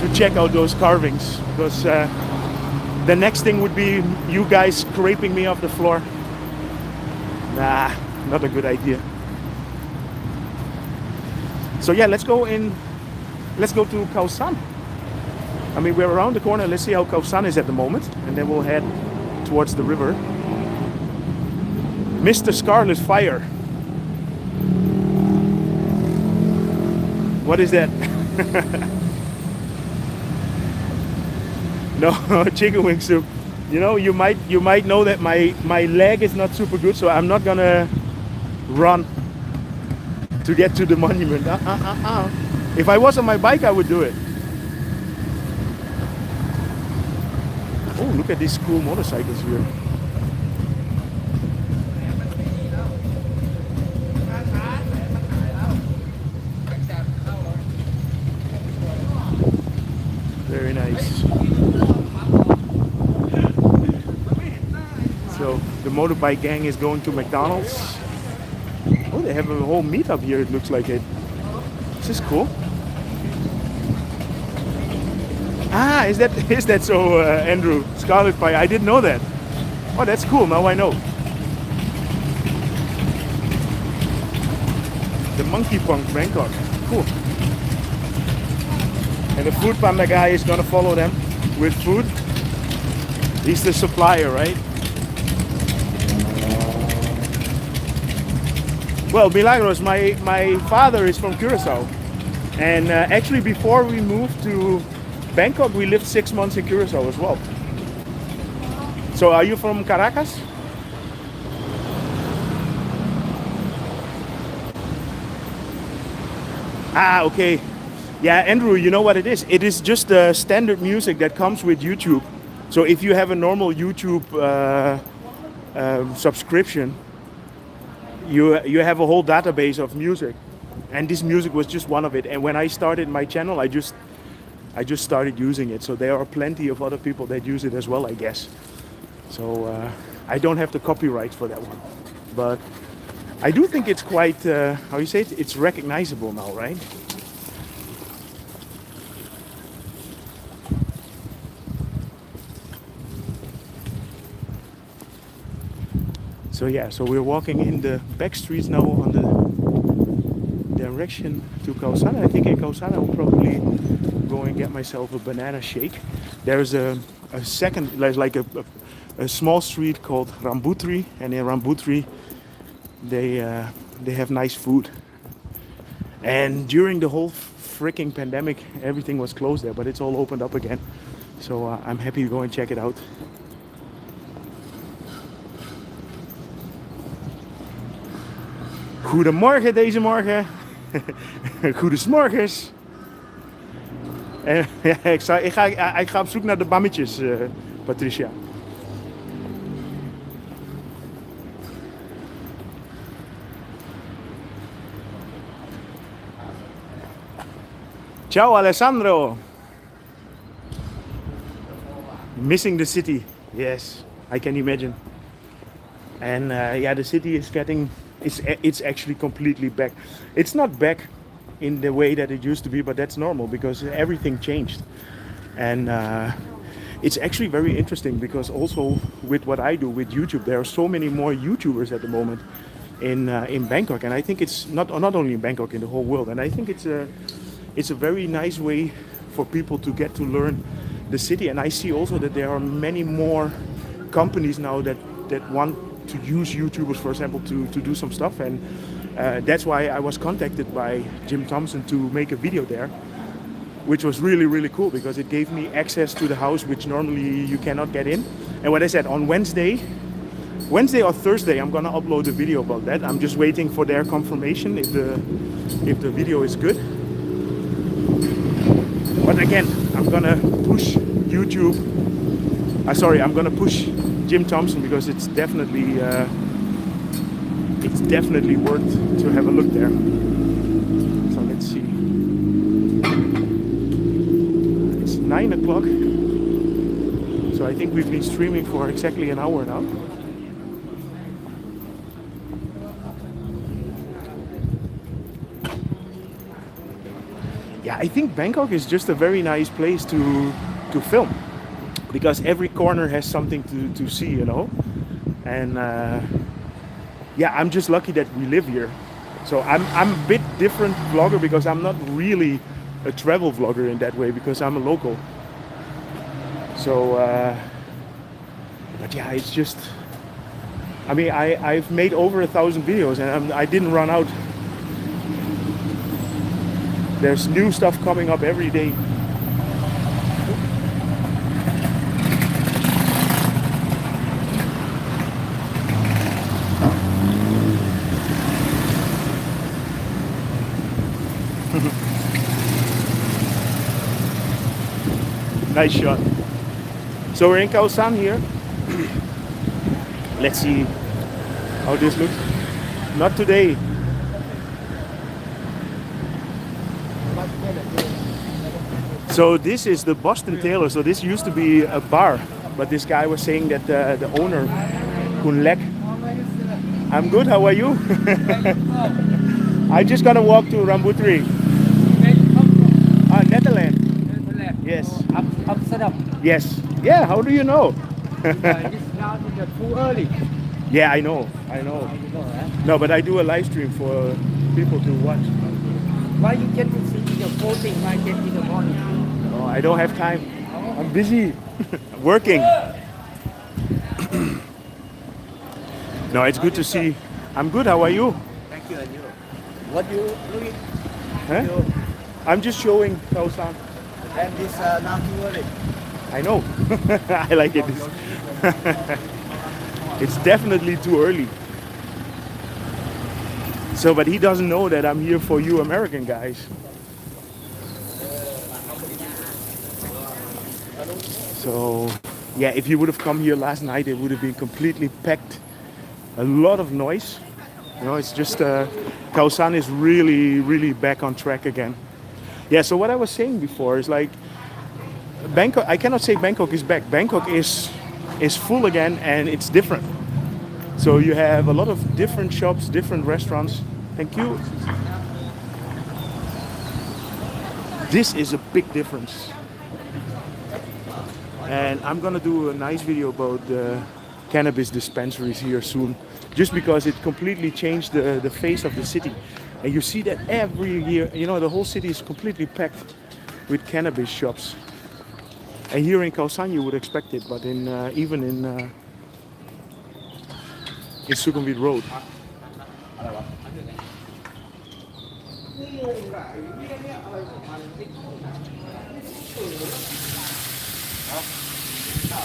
to check out those carvings. Because the next thing would be you guys scraping me off the floor. Nah, not a good idea. So yeah, let's go to Khao San. I mean, we're around the corner. Let's see how Khao San is at the moment. And then we'll head towards the river. Mr. Scarlet Fire. What is that? No, chicken wing soup. You know, you might know that my leg is not super good, so I'm not gonna run to get to the monument. If I was on my bike, I would do it. Oh, look at these cool motorcycles here. Very nice. So the motorbike gang is going to McDonald's. Oh, they have a whole meetup here, it looks like it. This is cool. Is that so, Andrew? Scarlet Fire, I didn't know that. Oh, that's cool, now I know. The Monkey Punk Bangkok, cool. And the Food Panda guy is gonna follow them with food. He's the supplier, right? Well, Milagros, my father is from Curacao. And actually before we moved to Bangkok, we lived 6 months in Curacao as well. So are you from Caracas? Okay. Yeah, Andrew, you know what it is? It is just the standard music that comes with YouTube. So if you have a normal YouTube subscription, you have a whole database of music. And this music was just one of it. And when I started my channel, I just started using it. So there are plenty of other people that use it as well, I guess. So I don't have the copyright for that one. But I do think it's quite, how you say it? It's recognizable now, right? So yeah, so we're walking in the back streets now on the direction to Khao San. I think in Khao San I will probably go and get myself a banana shake. There's a second, like a small street called Rambuttri, and in Rambuttri they have nice food. And during the whole freaking pandemic, everything was closed there, but it's all opened up again. So I'm happy to go and check it out. Goedemorgen deze morgen. Goedemorgens. Ja, ik ga op zoek naar de bammetjes, Patricia. Ciao Alessandro. Missing the city. Yes, I can imagine. And yeah, the city is getting, it's actually completely back. It's not back in the way that it used to be, but that's normal because everything changed. And it's actually very interesting because also with what I do with YouTube, there are so many more YouTubers at the moment in Bangkok, and I think it's not only in Bangkok, in the whole world. And I think it's a very nice way for people to get to learn the city. And I see also that there are many more companies now that want to use YouTubers, for example, to do some stuff. And that's why I was contacted by Jim Thompson to make a video there, which was really, really cool because it gave me access to the house, which normally you cannot get in. And what I said, on Wednesday or Thursday, I'm gonna upload a video about that. I'm just waiting for their confirmation if the video is good. But again, I'm gonna push YouTube. I'm gonna push Jim Thompson because it's definitely worth to have a look there. So let's see. It's 9 o'clock. So I think we've been streaming for exactly an hour now. Yeah, I think Bangkok is just a very nice place to film because every corner has something to see, you know. And yeah, I'm just lucky that we live here. So I'm a bit different vlogger because I'm not really a travel vlogger in that way because I'm a local. So, but yeah, it's just, I mean, I've made over 1,000 videos and I didn't run out. There's new stuff coming up every day. Nice shot. So we're in Khao San here. Let's see how this looks. Not today. So this is the Boston Tailor. So this used to be a bar, but this guy was saying that the owner, Khlong. I'm good. How are you? I just gonna walk to Rambuttri. Netherlands. Yes. Amsterdam. Yes. Yeah. How do you know? This now is too early. Yeah, I know. No, but I do a live stream for people to watch. Why you get to see the voting like that in the morning? Oh, I don't have time. I'm busy working. No, it's good to see. I'm good. How are you? Thank you, and you. What you doing? Huh? I'm just showing Khao San. And this now too early. I know. I like it. It's definitely too early. So, but he doesn't know that I'm here for you American guys. So, yeah, if you would have come here last night, it would have been completely packed. A lot of noise. You know, it's just Khao San is really, really back on track again. Yeah, so what I was saying before is like Bangkok, I cannot say Bangkok is back. Bangkok is full again and it's different. So you have a lot of different shops, different restaurants. Thank you. This is a big difference. And I'm gonna do a nice video about the cannabis dispensaries here soon. Just because it completely changed the face of the city. And you see that every year, you know, the whole city is completely packed with cannabis shops. And here in Khao San you would expect it, but in even in Sukhumvit Road.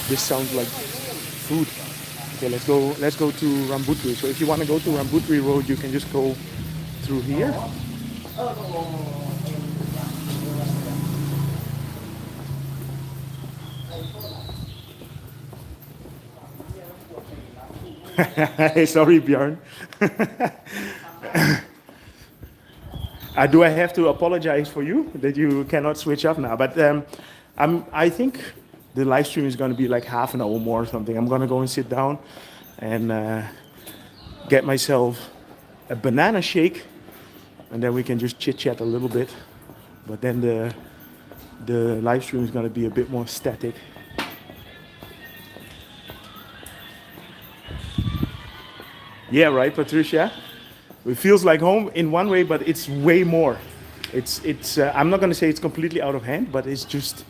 This sounds like food. Okay, let's go to Rambuttri. So if you want to go to Rambuttri Road, you can just go through here. Sorry, Björn. Do I have to apologize for you that you cannot switch off now? But I think the live stream is going to be like half an hour more or something. I'm going to go and sit down and get myself a banana shake, and then we can just chit chat a little bit. But then the live stream is going to be a bit more static. Yeah, right, Patricia. It feels like home in one way, but it's way more. It's. I'm not going to say it's completely out of hand, but it's just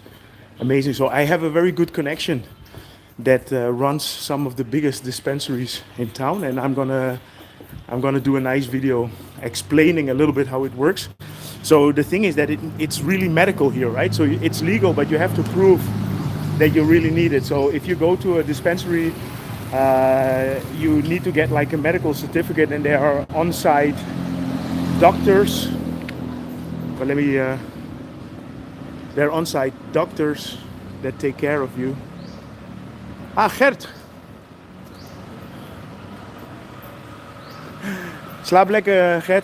amazing. So I have a very good connection that runs some of the biggest dispensaries in town, and I'm gonna do a nice video explaining a little bit how it works. So the thing is that it's really medical here, right? So it's legal, but you have to prove that you really need it. So if you go to a dispensary, you need to get like a medical certificate, and there are on-site doctors. But they're on-site doctors that take care of you. Ah, Gert. Slaap lekker, Gert.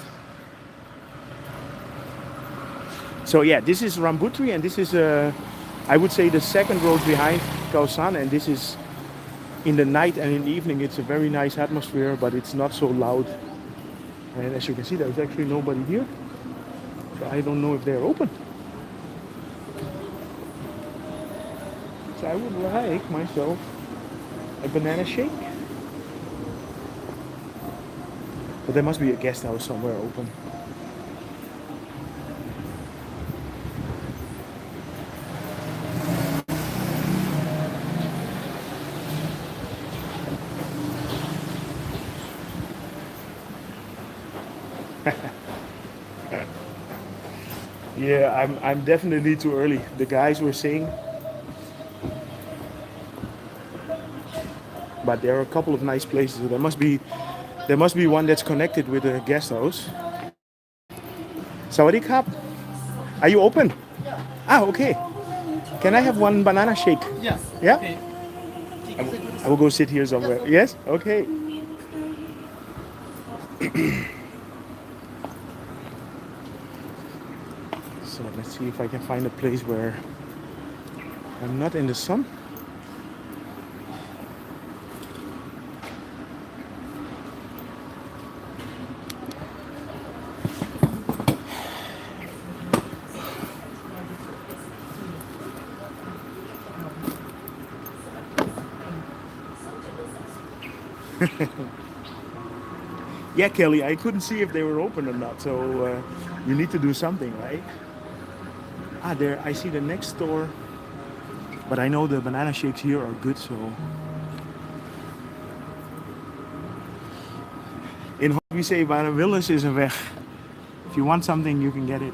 So yeah, this is Rambuttri, and this is, I would say, the second road behind Khao San, and this is in the night and in the evening. It's a very nice atmosphere, but it's not so loud. And as you can see, there's actually nobody here. So I don't know if they're open. So I would like myself a banana shake. But there must be a guest house somewhere open. Yeah, I'm definitely too early. The guys were saying. But there are a couple of nice places. There must be one that's connected with a guest house. Sawadee krap. Are you open? Yeah. Ah, okay. Can I have one banana shake? Yeah. Yeah? Okay. I will go sit here somewhere. Yes? Okay. So let's see if I can find a place where I'm not in the sun. Yeah, Kelly, I couldn't see if they were open or not, so you need to do something, right? Ah, there, I see the next store, but I know the banana shakes here are good, so. In Holland we say, waar een wil is een weg. If you want something, you can get it.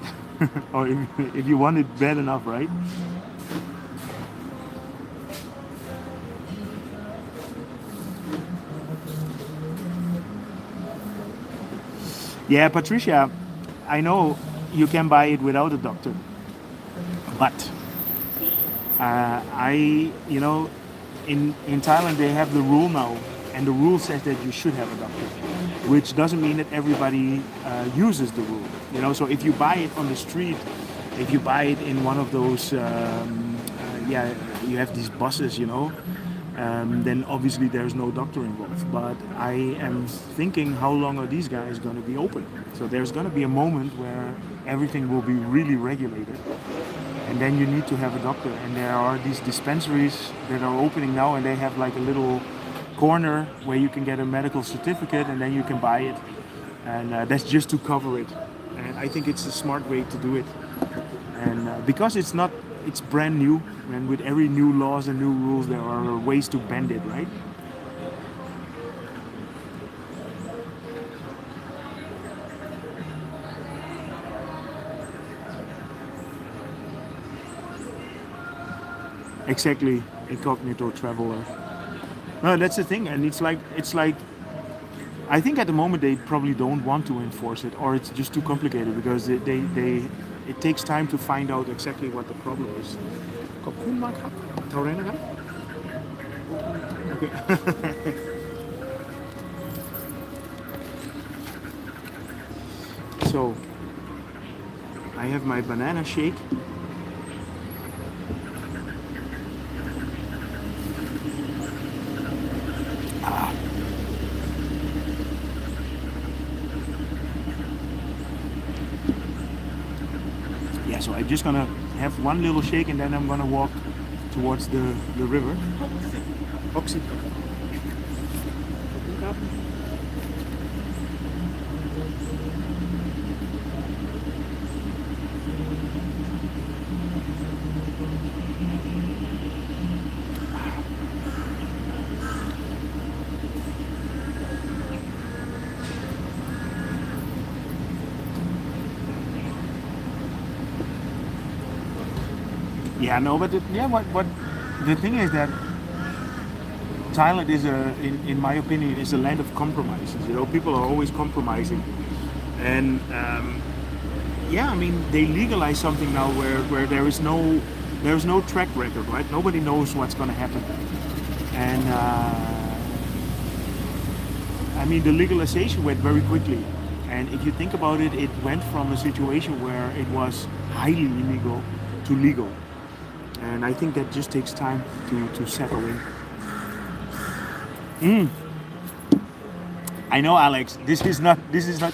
Or if you want it bad enough, right? Yeah, Patricia, I know you can buy it without a doctor, but in Thailand they have the rule now, and the rule says that you should have a doctor, which doesn't mean that everybody uses the rule. So if you buy it on the street, if you buy it in one of those, you have these buses, then obviously there's no doctor involved. But I am thinking, how long are these guys going to be open? So there's going to be a moment where everything will be really regulated, and then you need to have a doctor. And there are these dispensaries that are opening now, and they have like a little corner where you can get a medical certificate, and then you can buy it, and that's just to cover it. And I think it's a smart way to do it, and because it's brand new, and with every new laws and new rules there are ways to bend it, right? Exactly, incognito traveler. No, that's the thing, and it's like I think at the moment they probably don't want to enforce it, or it's just too complicated because it takes time to find out exactly what the problem is. ขอบคุณมากครับเท่าไรนะครับ Okay. So have my banana shake. Yeah, so I'm just gonna have one little shake and then I'm gonna walk towards the river. Oxy. Yeah, no, but what the thing is that Thailand is in my opinion, is a land of compromises. You know, people are always compromising, and yeah, I mean, they legalize something now where there's no track record, right? Nobody knows what's going to happen, and I mean, the legalization went very quickly, and if you think about it, it went from a situation where it was highly illegal to legal. And I think that just takes time to settle in. I know, Alex, this is not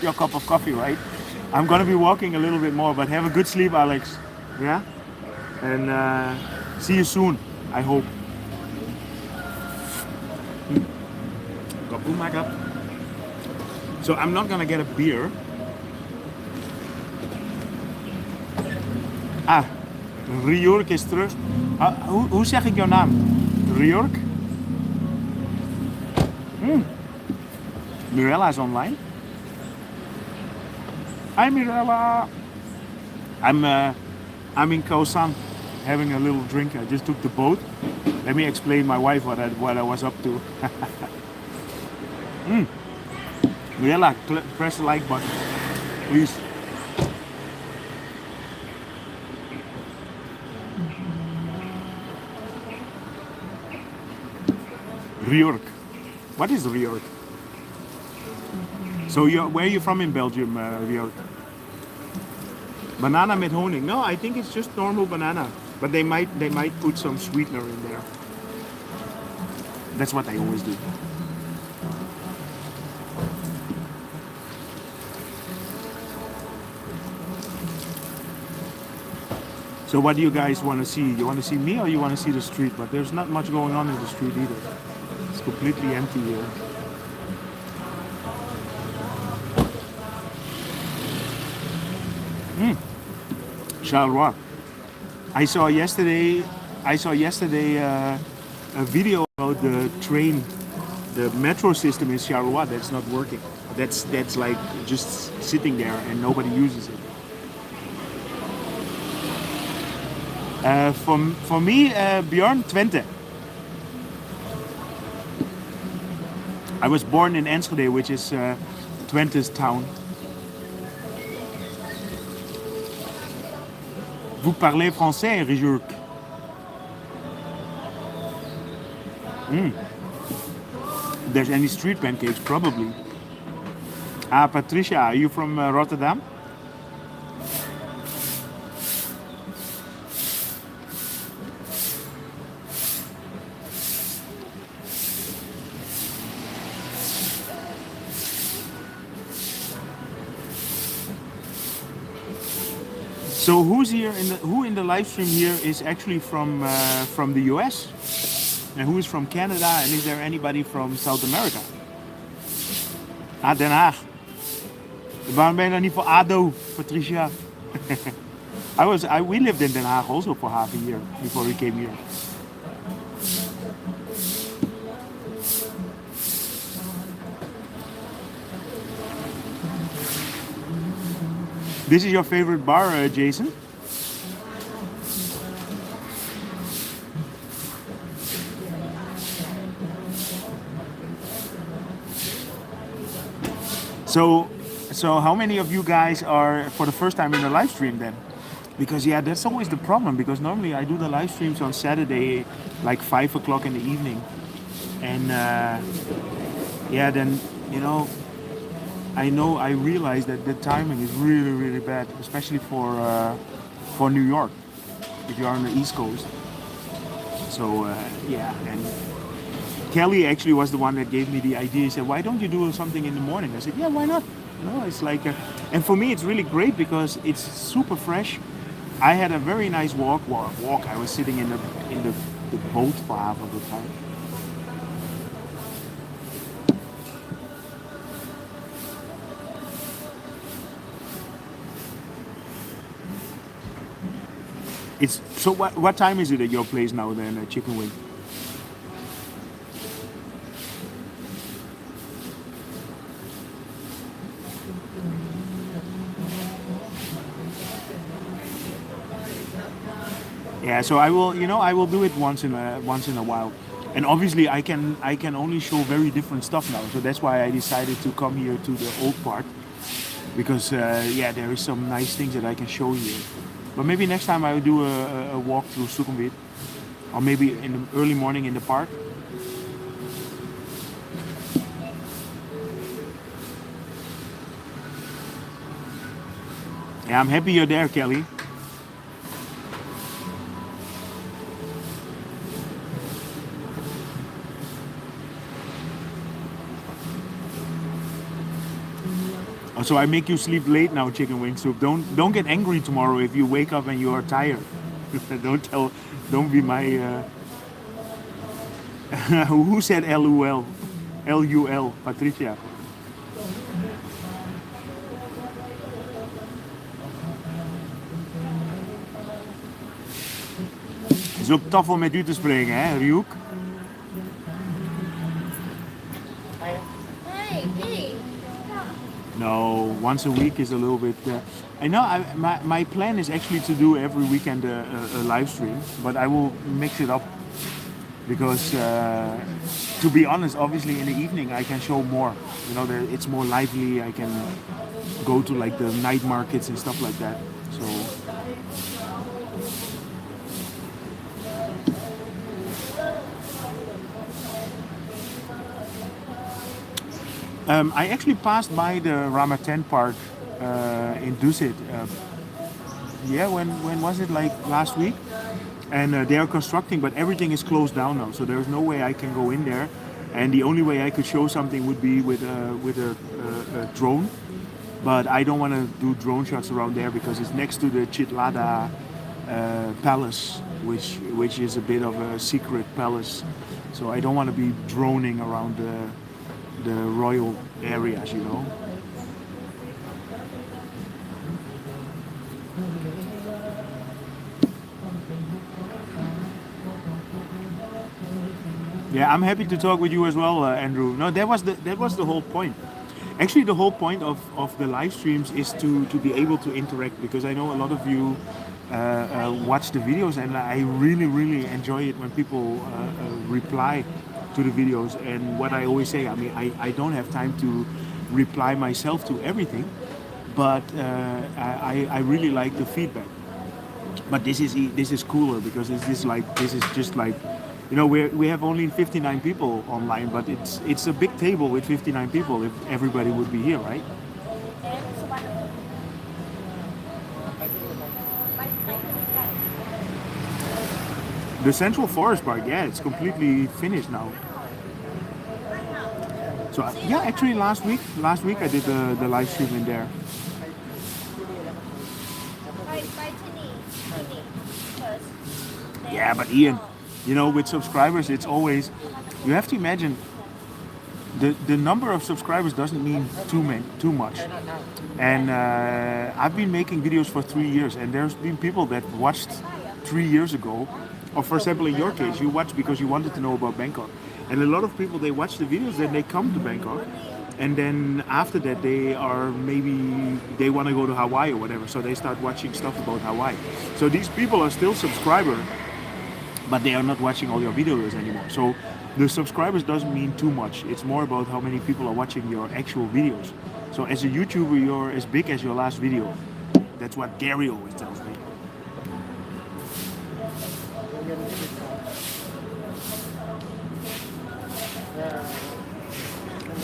your cup of coffee, right? I'm gonna be walking a little bit more, but have a good sleep, Alex. Yeah? And see you soon, I hope. So I'm not gonna get a beer. Riork is terug. Hoe zeg ik jouw naam? Riork? Mirella is online. Hi Mirella. I'm in Khao San having a little drink. I just took the boat. Let me explain my wife what I was up to. Mirella, press the like button, please. Riork. What is Riork? So where are you from in Belgium, Riork? Banana met honing. No, I think it's just normal banana, but they might put some sweetener in there. That's what I always do. So what do you guys want to see? You want to see me or you want to see the street? But there's not much going on in the street either. It's completely empty here. Charleroi. I saw yesterday a video about the train, the metro system in Charleroi that's not working. That's like just sitting there and nobody uses it. For me, Björn, Twente. I was born in Enschede, which is Twente's town. Vous parlez français, Rijourk? There's any street pancakes, probably. Patricia, are you from Rotterdam? So who in the live stream here is actually from the US, and who is from Canada, and is there anybody from South America? Den Haag. Waarom ben je dan niet voor ADO, Patricia? We lived in Den Haag also for half a year before we came here. This is your favorite bar, Jason? So how many of you guys are for the first time in the live stream then? Because yeah, that's always the problem, because normally I do the live streams on Saturday like 5 o'clock in the evening. And yeah, then, you know, I realize that the timing is really, really bad, especially for New York, if you are on the East Coast. So yeah, and Kelly actually was the one that gave me the idea. He said, "Why don't you do something in the morning?" I said, "Yeah, why not?" It's like, and for me, it's really great because it's super fresh. I had a very nice walk. I was sitting in the boat for half of the time. It's so. What time is it at your place now? Then Chicken Wing. Yeah, so I will do it once in a while, and obviously I can only show very different stuff now. So that's why I decided to come here to the old part, because yeah, there is some nice things that I can show you. But maybe next time I will do a walk through Sukhumvit, or maybe in the early morning in the park. Yeah, I'm happy you're there, Kelly. So I make you sleep late now, Chicken Wing Soup. Don't get angry tomorrow if you wake up and you are tired. Don't be my. Who said LUL? LUL, Patricia. Het is ook tof om met u te spreken, hè, Ryuk? Hey. No, once a week is a little bit. I know. My plan is actually to do every weekend a live stream, but I will mix it up because, to be honest, obviously in the evening I can show more. It's more lively. I can go to like the night markets and stuff like that. So. I actually passed by the Rambuttri Park in Dusit. Yeah, when was it? Like last week? And they are constructing, but everything is closed down now. So there's no way I can go in there. And the only way I could show something would be with a drone. But I don't want to do drone shots around there because it's next to the Chitlada Palace, which is a bit of a secret palace. So I don't want to be droning around the royal areas, Yeah, I'm happy to talk with you as well, Andrew. No, that was the whole point. Actually, the whole point of the live streams is to be able to interact, because I know a lot of you watch the videos, and I really, really enjoy it when people reply to the videos. And what I always say, I mean, I don't have time to reply myself to everything, but I really like the feedback. But this is cooler because this is just like, we have only 59 people online, but it's a big table with 59 people if everybody would be here, right? The Central Forest Park, yeah, it's completely finished now. So yeah, actually last week I did the live stream in there. Yeah, but Ian, with subscribers, it's always, you have to imagine, the number of subscribers doesn't mean too much. And I've been making videos for 3 years, and there's been people that watched 3 years ago. Or for example, in your case, you watched because you wanted to know about Bangkok. And a lot of people, they watch the videos, then they come to Bangkok. And then after that, they want to go to Hawaii or whatever. So they start watching stuff about Hawaii. So these people are still subscribers, but they are not watching all your videos anymore. So the subscribers doesn't mean too much. It's more about how many people are watching your actual videos. So as a YouTuber, you're as big as your last video. That's what Gary always tells me.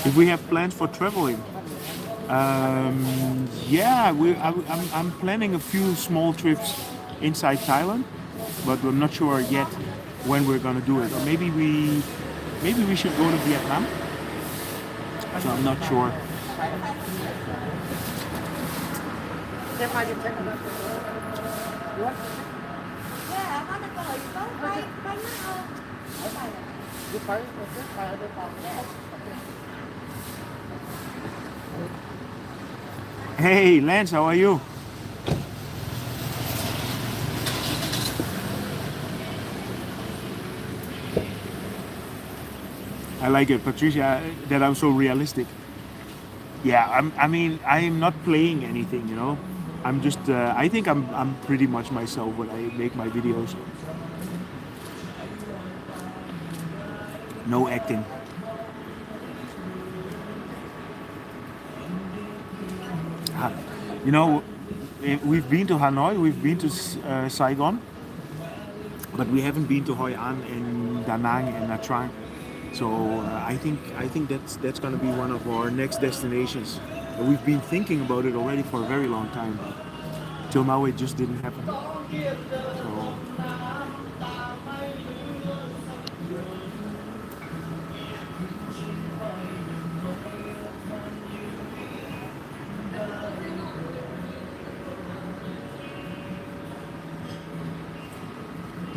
If we have plans for traveling, Yeah, I'm planning a few small trips inside Thailand, but we're not sure yet when we're gonna do it. Or maybe we should go to Vietnam. So I'm not sure. They find it technical. You want? Yeah, có được rồi, có quay quay nó hơn. You find it? Okay. Find other part. Hey, Lance, how are you? I like it, Patricia, that I'm so realistic. Yeah, I mean, I'm not playing anything, you know. I'm just, I think I'm pretty much myself when I make my videos. No acting. You know, we've been to Hanoi, we've been to Saigon, but we haven't been to Hoi An and Da Nang and Nha Trang. So I think that's going to be one of our next destinations. We've been thinking about it already for a very long time, but till now it just didn't happen. So.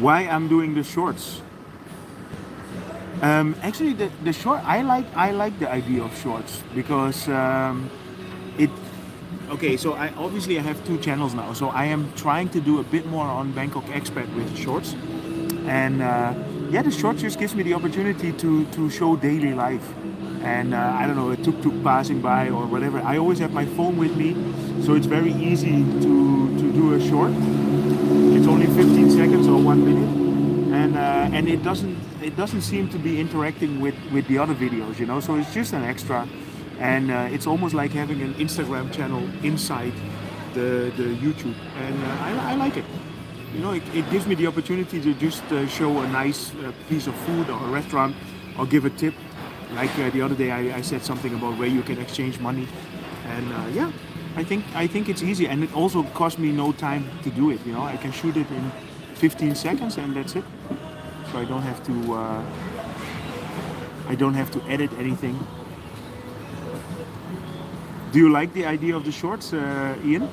Why I'm doing the shorts? Actually, the short I like the idea of shorts because it. Okay, so I have two channels now. So I am trying to do a bit more on Bangkok expat with shorts, and yeah, the shorts just gives me the opportunity to show daily life. And I don't know, a tuk-tuk passing by or whatever. I always have my phone with me, so it's very easy to do a short. It's only 15 seconds or 1 minute, and it doesn't seem to be interacting with the other videos, you know. So it's just an extra, and it's almost like having an Instagram channel inside the YouTube, and I like it. You know, it gives me the opportunity to just show a nice piece of food or a restaurant, or give a tip. Like the other day, I said something about where you can exchange money, and yeah, I think it's easy, and it also costs me no time to do it. You know, I can shoot it in 15 seconds, and that's it. So I don't have to edit anything. Do you like the idea of the shorts, Ian?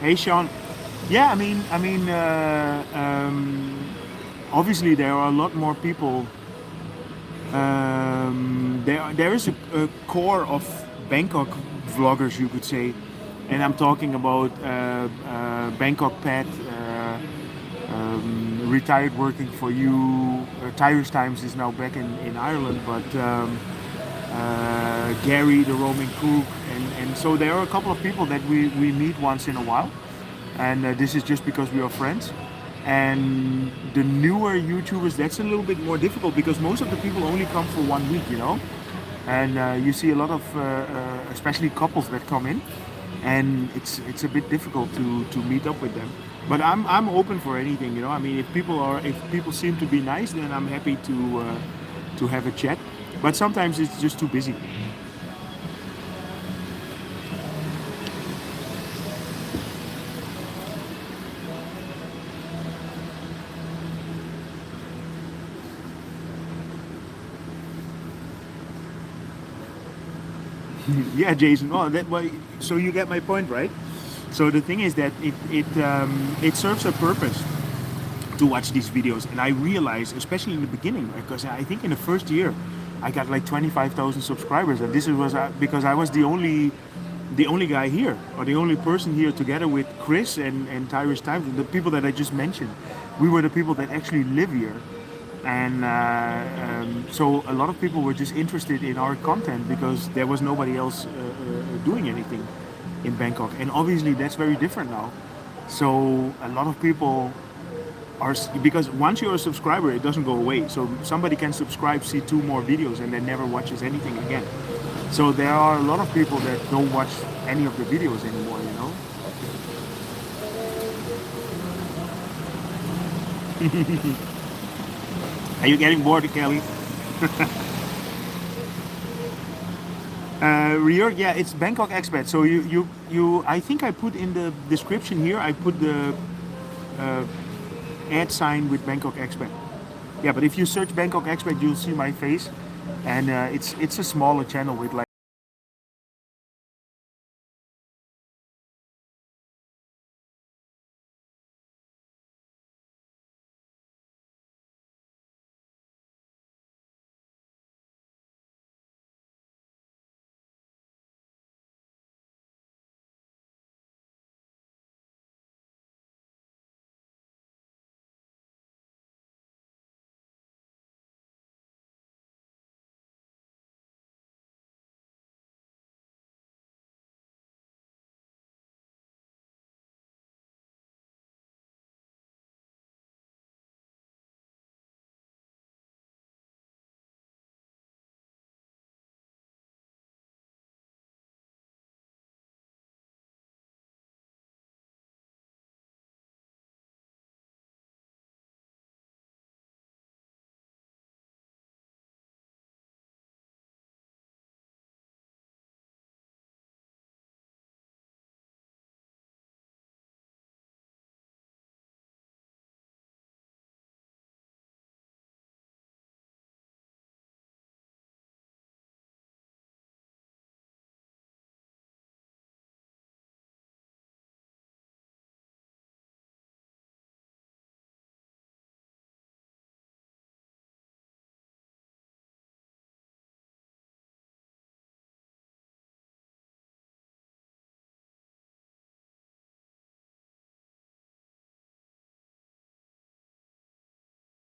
Hey Sean, yeah, I mean, obviously there are a lot more people. There is a core of Bangkok vloggers, you could say, and I'm talking about Bangkok Pet, retired working for you. Tyrus Times is now back in Ireland, but Gary, the roaming cook, and so there are a couple of people that we meet once in a while, and this is just because we are friends. And the newer YouTubers, that's a little bit more difficult because most of the people only come for 1 week, you know, and you see a lot of especially couples that come in, and it's a bit difficult to meet up with them. But I'm open for anything, you know. I mean, if people seem to be nice, then I'm happy to have a chat. But sometimes it's just too busy. Yeah, Jason. Oh, so you get my point, right? So the thing is that it serves a purpose to watch these videos, and I realized, especially in the beginning, because I think in the first year I got like 25,000 subscribers, and this was because I was the only guy here, or the only person here, together with Chris and Tyrus Times, the people that I just mentioned. We were the people that actually live here, and so a lot of people were just interested in our content because there was nobody else doing anything in Bangkok, and obviously that's very different now. So a lot of people are, because once you're a subscriber, it doesn't go away. So somebody can subscribe, see 2 more videos, and then never watches anything again. So there are a lot of people that don't watch any of the videos anymore, you know. Are you getting bored, Kelly? Rio, yeah, it's Bangkok expat. So you I think I put in the description here, I put the ad sign with Bangkok expat. Yeah, but if you search Bangkok expat, you'll see my face, and it's a smaller channel with like.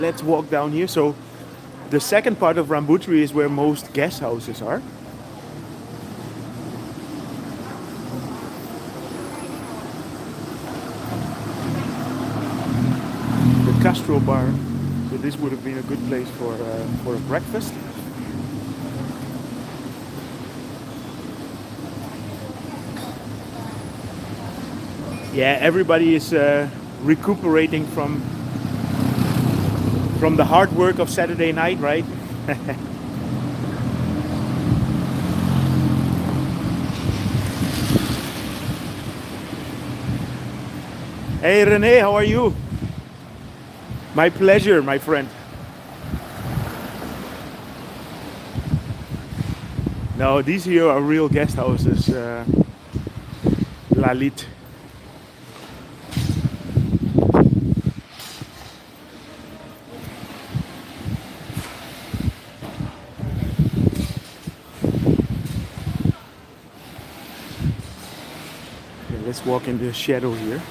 Let's walk down here. So the second part of Rambuttri is where most guest houses are. The Castro bar. So this would have been a good place for a breakfast. Yeah, everybody is recuperating from the hard work of Saturday night, right? Hey Rene, how are you? My pleasure, my friend. No, these here are real guest houses. Lalit. Let's walk in the shadow here.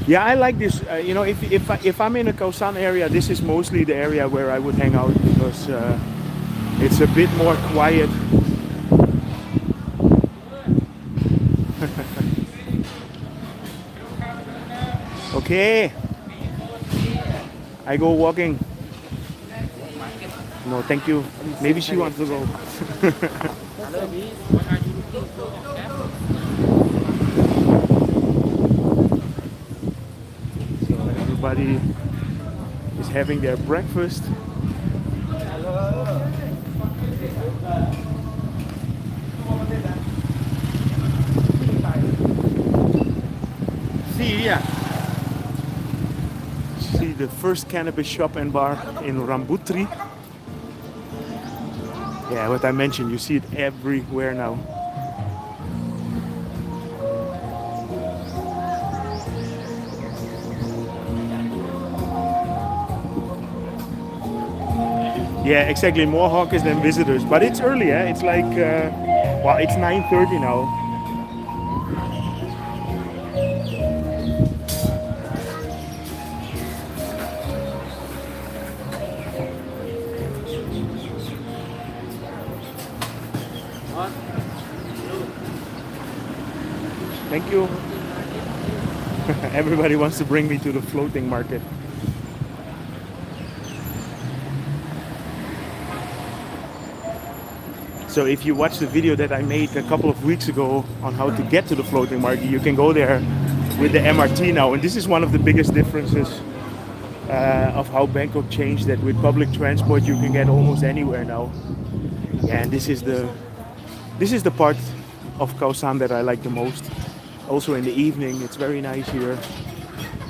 Yeah, I like this. You know, if I'm in a Khao San area, this is mostly the area where I would hang out because it's a bit more quiet. Okay, I go walking. No, thank you. Maybe she wants to go. Everybody is having their breakfast. See the first cannabis shop and bar in Rambuttri. Yeah, what I mentioned, you see it everywhere now. Yeah, exactly. More hawkers than visitors, but it's early. Eh? It's like, well, it's 9:30 now. Thank you. Everybody wants to bring me to the floating market. So if you watch the video that I made a couple of weeks ago on how to get to the floating market, you can go there with the MRT now. And this is one of the biggest differences of how Bangkok changed, that with public transport you can get almost anywhere now. Yeah, and this is the part of Khao San that I like the most. Also in the evening, it's very nice here.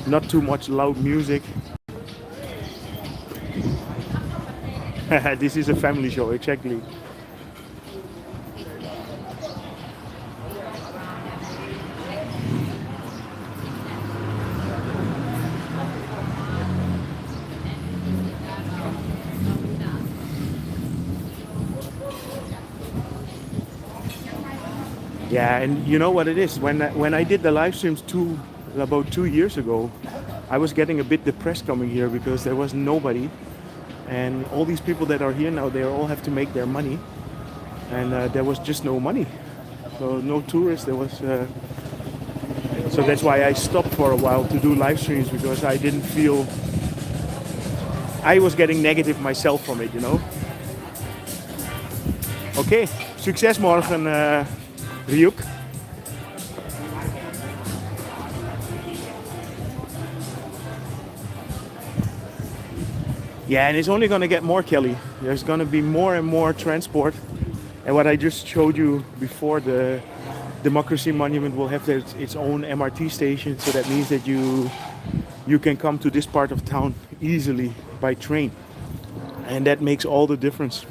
Not too much loud music. This is a family show, exactly. Yeah, and you know what it is? When I did the live streams about 2 years ago, I was getting a bit depressed coming here because there was nobody, and all these people that are here now, they all have to make their money, and there was just no money, so no tourists. There was, so that's why I stopped for a while to do live streams, because I didn't feel, I was getting negative myself from it, you know. Okay, succes morgen. Ryuk. Yeah, and it's only going to get more, Kelly. There's going to be more and more transport. And what I just showed you before, the Democracy Monument will have its own MRT station. So that means that you can come to this part of town easily by train. And that makes all the difference.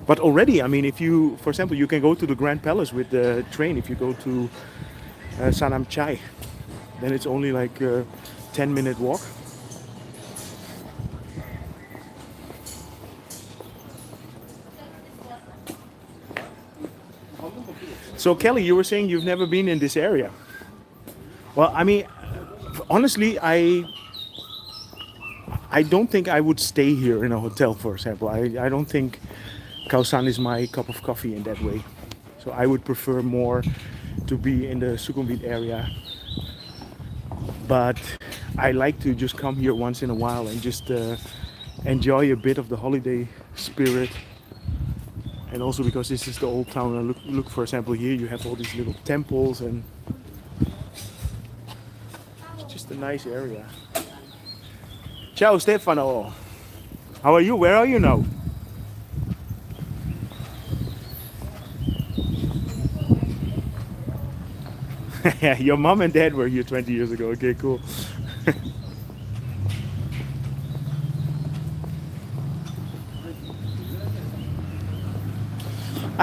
But already, I mean, if you, for example, you can go to the Grand Palace with the train. If you go to Sanam Chai, then it's only like a 10-minute walk. So Kelly, you were saying you've never been in this area. Well, I mean, honestly, I don't think I would stay here in a hotel, for example. I don't think Khao San is my cup of coffee in that way. So I would prefer more to be in the Sukhumvit area. But I like to just come here once in a while and just enjoy a bit of the holiday spirit. And also because this is the old town. And look, for example, here you have all these little temples, and it's just a nice area. Ciao, Stefano. How are you? Where are you now? Your mom and dad were here 20 years ago. Okay, cool.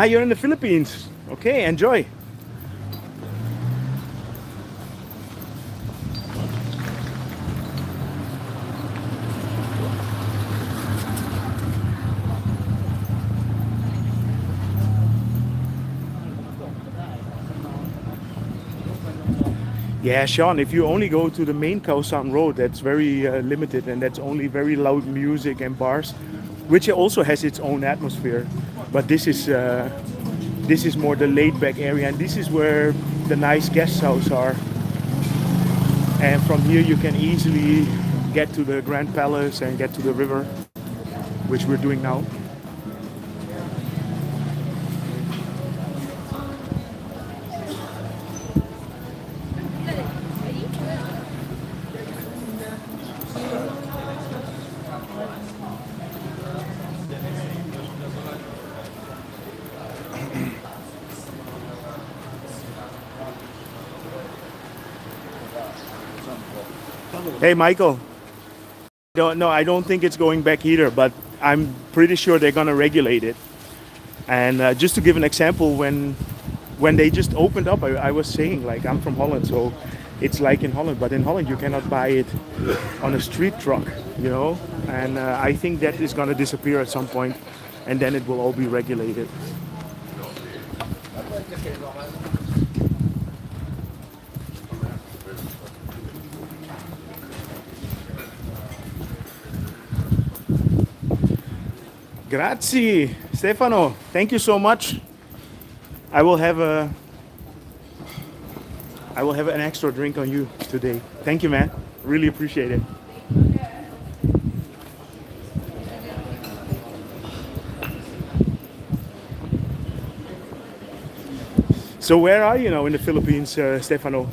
You're in the Philippines. Okay, enjoy. Yeah, Sean, if you only go to the main Khao San Road, that's very limited, and that's only very loud music and bars, which also has its own atmosphere. But this is more the laid-back area, and this is where the nice guest houses are. And from here you can easily get to the Grand Palace and get to the river, which we're doing now. Hey, Michael. No, I don't think it's going back either, but I'm pretty sure they're gonna regulate it. And just to give an example, when they just opened up, I was saying, like, I'm from Holland, so it's like in Holland, but in Holland you cannot buy it on a street truck, you know? And I think that is gonna disappear at some point, and then it will all be regulated. Grazie, Stefano. Thank you so much. I will have an extra drink on you today. Thank you, man. Really appreciate it. So where are you now in the Philippines, Stefano?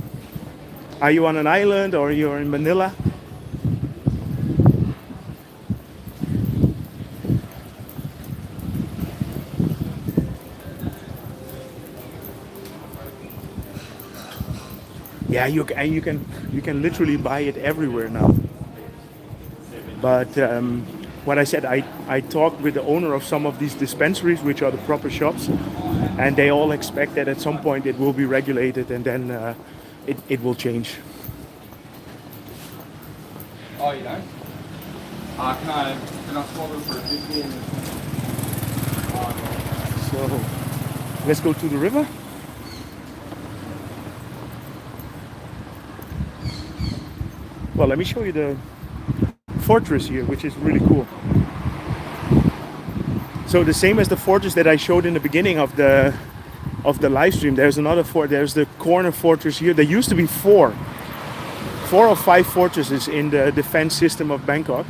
Are you on an island or you're in Manila? Yeah, you can literally buy it everywhere now. But what I said, I talked with the owner of some of these dispensaries, which are the proper shops, and they all expect that at some point it will be regulated, and then it will change. Oh, you don't? Can I swap it for 50? So let's go to the river. Well, let me show you the fortress here, which is really cool. So the same as the fortress that I showed in the beginning of the live stream, there's another fort. There's the corner fortress here. There used to be four or five fortresses in the defense system of Bangkok,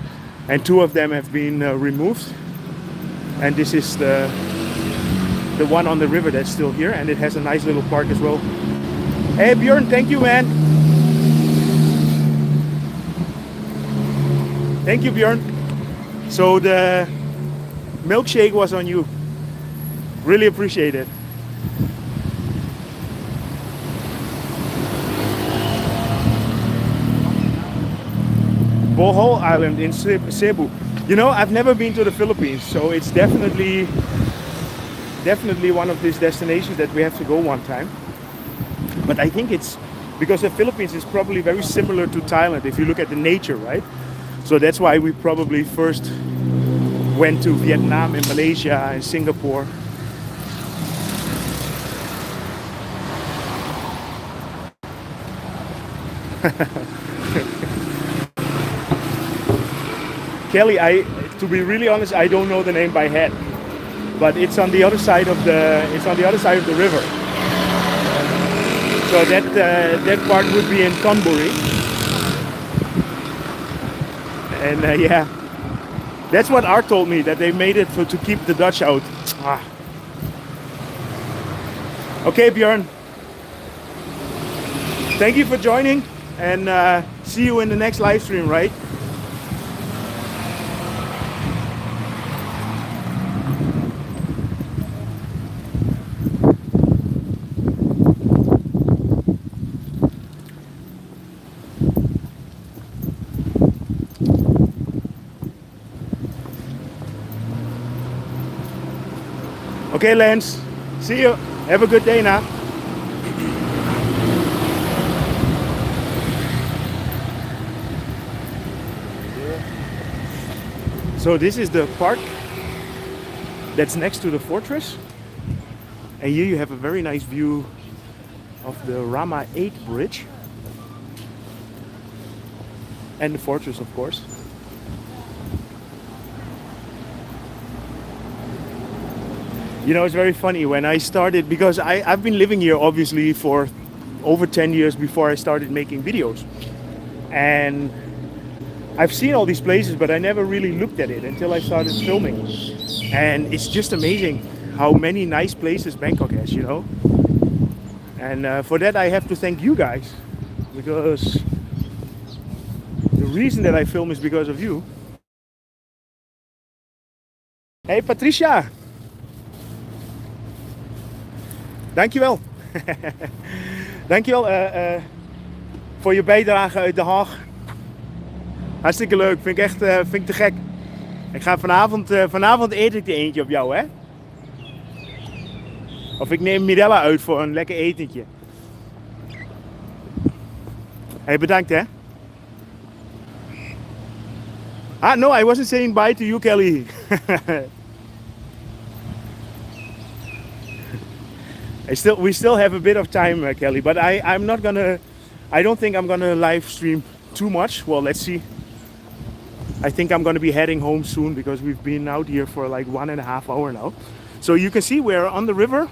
and two of them have been removed. And this is the one on the river that's still here, and it has a nice little park as well. Hey Björn, thank you, man. Thank you, Björn. So the milkshake was on you. Really appreciate it. Bohol Island in Cebu. You know, I've never been to the Philippines, so it's definitely one of these destinations that we have to go one time. But I think it's because the Philippines is probably very similar to Thailand if you look at the nature, right? So that's why we probably first went to Vietnam and Malaysia and Singapore. Kelly, to be really honest, I don't know the name by head, but it's on the other side of the river. So that part would be in Thonburi. And yeah, that's what Art told me, that they made it to keep the Dutch out. Ah. Okay, Björn. Thank you for joining, and see you in the next live stream, right? Okay, Lance. See you. Have a good day now. So this is the park that's next to the fortress. And here you have a very nice view of the Rama 8 bridge. And the fortress, of course. You know, it's very funny when I started, because I've been living here obviously for over 10 years before I started making videos. And I've seen all these places, but I never really looked at it until I started filming. And it's just amazing how many nice places Bangkok has, you know. And for that I have to thank you guys, because the reason that I film is because of you. Hey Patricia! Dankjewel. Dankjewel voor je bijdrage uit Den Haag. Hartstikke leuk, vind ik te gek. Ik ga vanavond eet ik er eentje op jou, hè? Of ik neem Mirella uit voor een lekker etentje. Hey, bedankt hè. Ah, no, I wasn't saying bye to you, Kelly. We still have a bit of time, Kelly, but I don't think I'm gonna live stream too much. Well, let's see. I think I'm gonna be heading home soon, because we've been out here for like 1.5 hours now. So you can see we're on the river.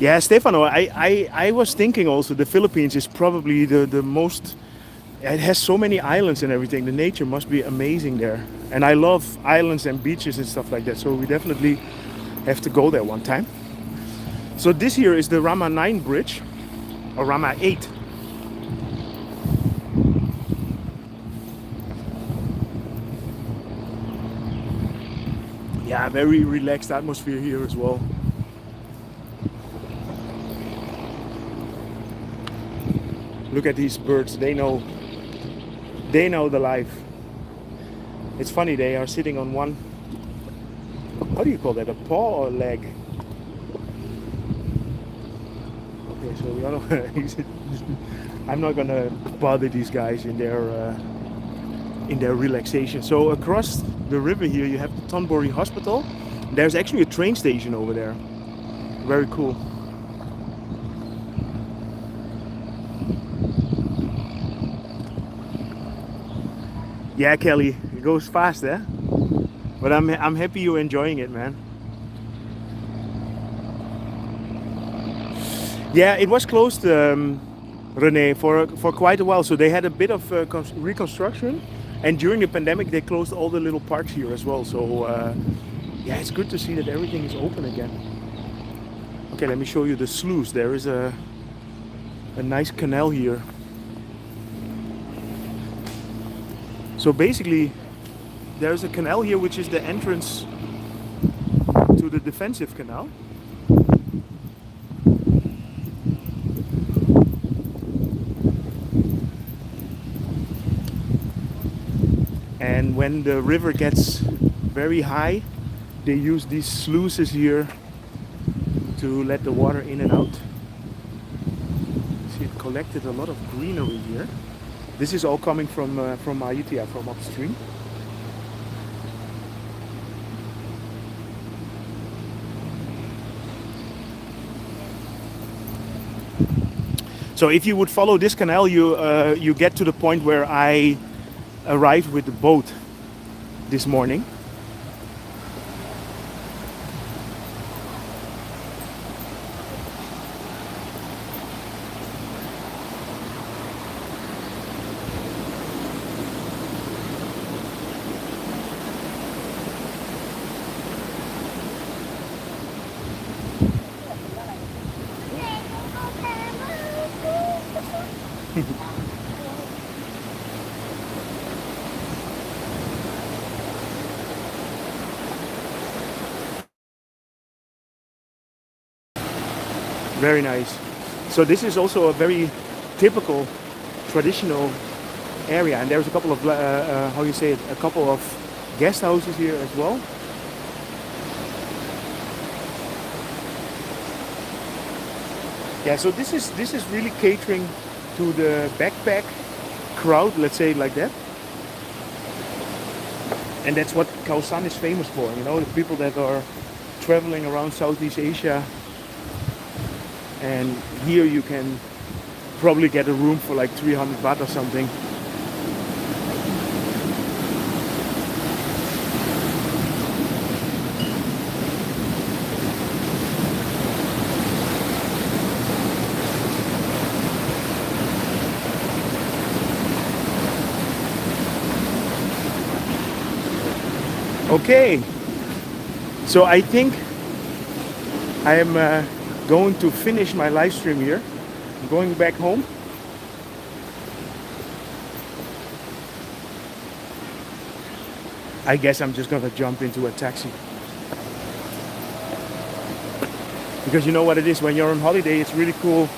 Yeah, Stefano, I was thinking also the Philippines is probably the most It has so many islands and everything. The nature must be amazing there. And I love islands and beaches and stuff like that. So we definitely have to go there one time. So this here is the Rama 9 bridge, or Rama 8. Yeah, very relaxed atmosphere here as well. Look at these birds, they know the life. It's funny, they are sitting on one, how do you call that, a paw or a leg? Okay, so we are I'm not gonna bother these guys in their relaxation. So across the river here you have the Thonburi Hospital. There's actually a train station over there. Very cool. Yeah, Kelly, it goes fast, eh? But I'm happy you're enjoying it, man. Yeah, it was closed, Renee, for quite a while. So they had a bit of reconstruction, and during the pandemic they closed all the little parks here as well. So yeah, it's good to see that everything is open again. Okay, let me show you the sluice. There is a nice canal here. So basically, there's a canal here which is the entrance to the defensive canal. And when the river gets very high, they use these sluices here to let the water in and out. See, it collected a lot of greenery here. This is all coming from Ayutthaya, from upstream. So if you would follow this canal, you get to the point where I arrived with the boat this morning. Very nice. So this is also a very typical, traditional area, and there's a couple of how you say it, a couple of guest houses here as well. Yeah, so this is really catering to the backpack crowd, let's say it like that. And that's what Khao San is famous for, you know, the people that are traveling around Southeast Asia. And here you can probably get a room for like 300 baht or something. Okay, so I think I am going to finish my live stream here. I'm going back home. I guess I'm just gonna jump into a taxi. Because you know what it is, when you're on holiday, it's really cool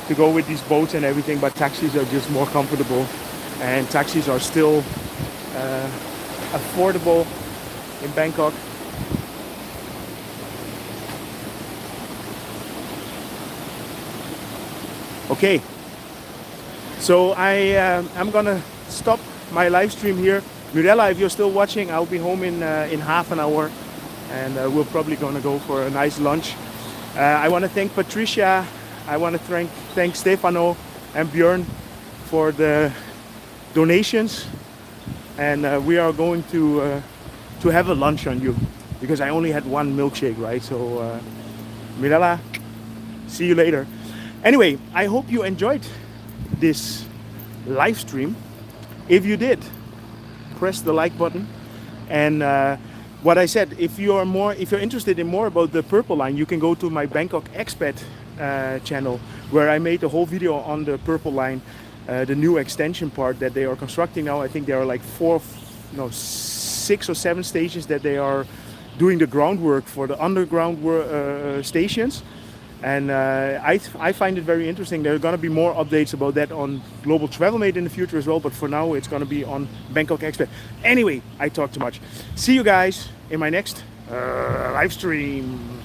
to go with these boats and everything, but taxis are just more comfortable, and taxis are still affordable in Bangkok. Okay, so I'm gonna stop my live stream here. Mirella, if you're still watching, I'll be home in half an hour, and we're probably gonna go for a nice lunch. I want to thank Patricia. I want to thank Stefano and Björn for the donations, and we are going to have a lunch on you, because I only had one milkshake, right? So Mirella, see you later. Anyway, I hope you enjoyed this live stream. If you did, press the like button. And what I said, if you're interested in more about the Purple Line, you can go to my Bangkok Expat channel, where I made a whole video on the Purple Line, the new extension part that they are constructing now. I think there are like 6 or 7 stations that they are doing the groundwork for the underground stations. And I find it very interesting. There are going to be more updates about that on Global Travel Mate in the future as well, but for now it's going to be on Bangkok Expat. Anyway, I talk too much. See you guys in my next live stream.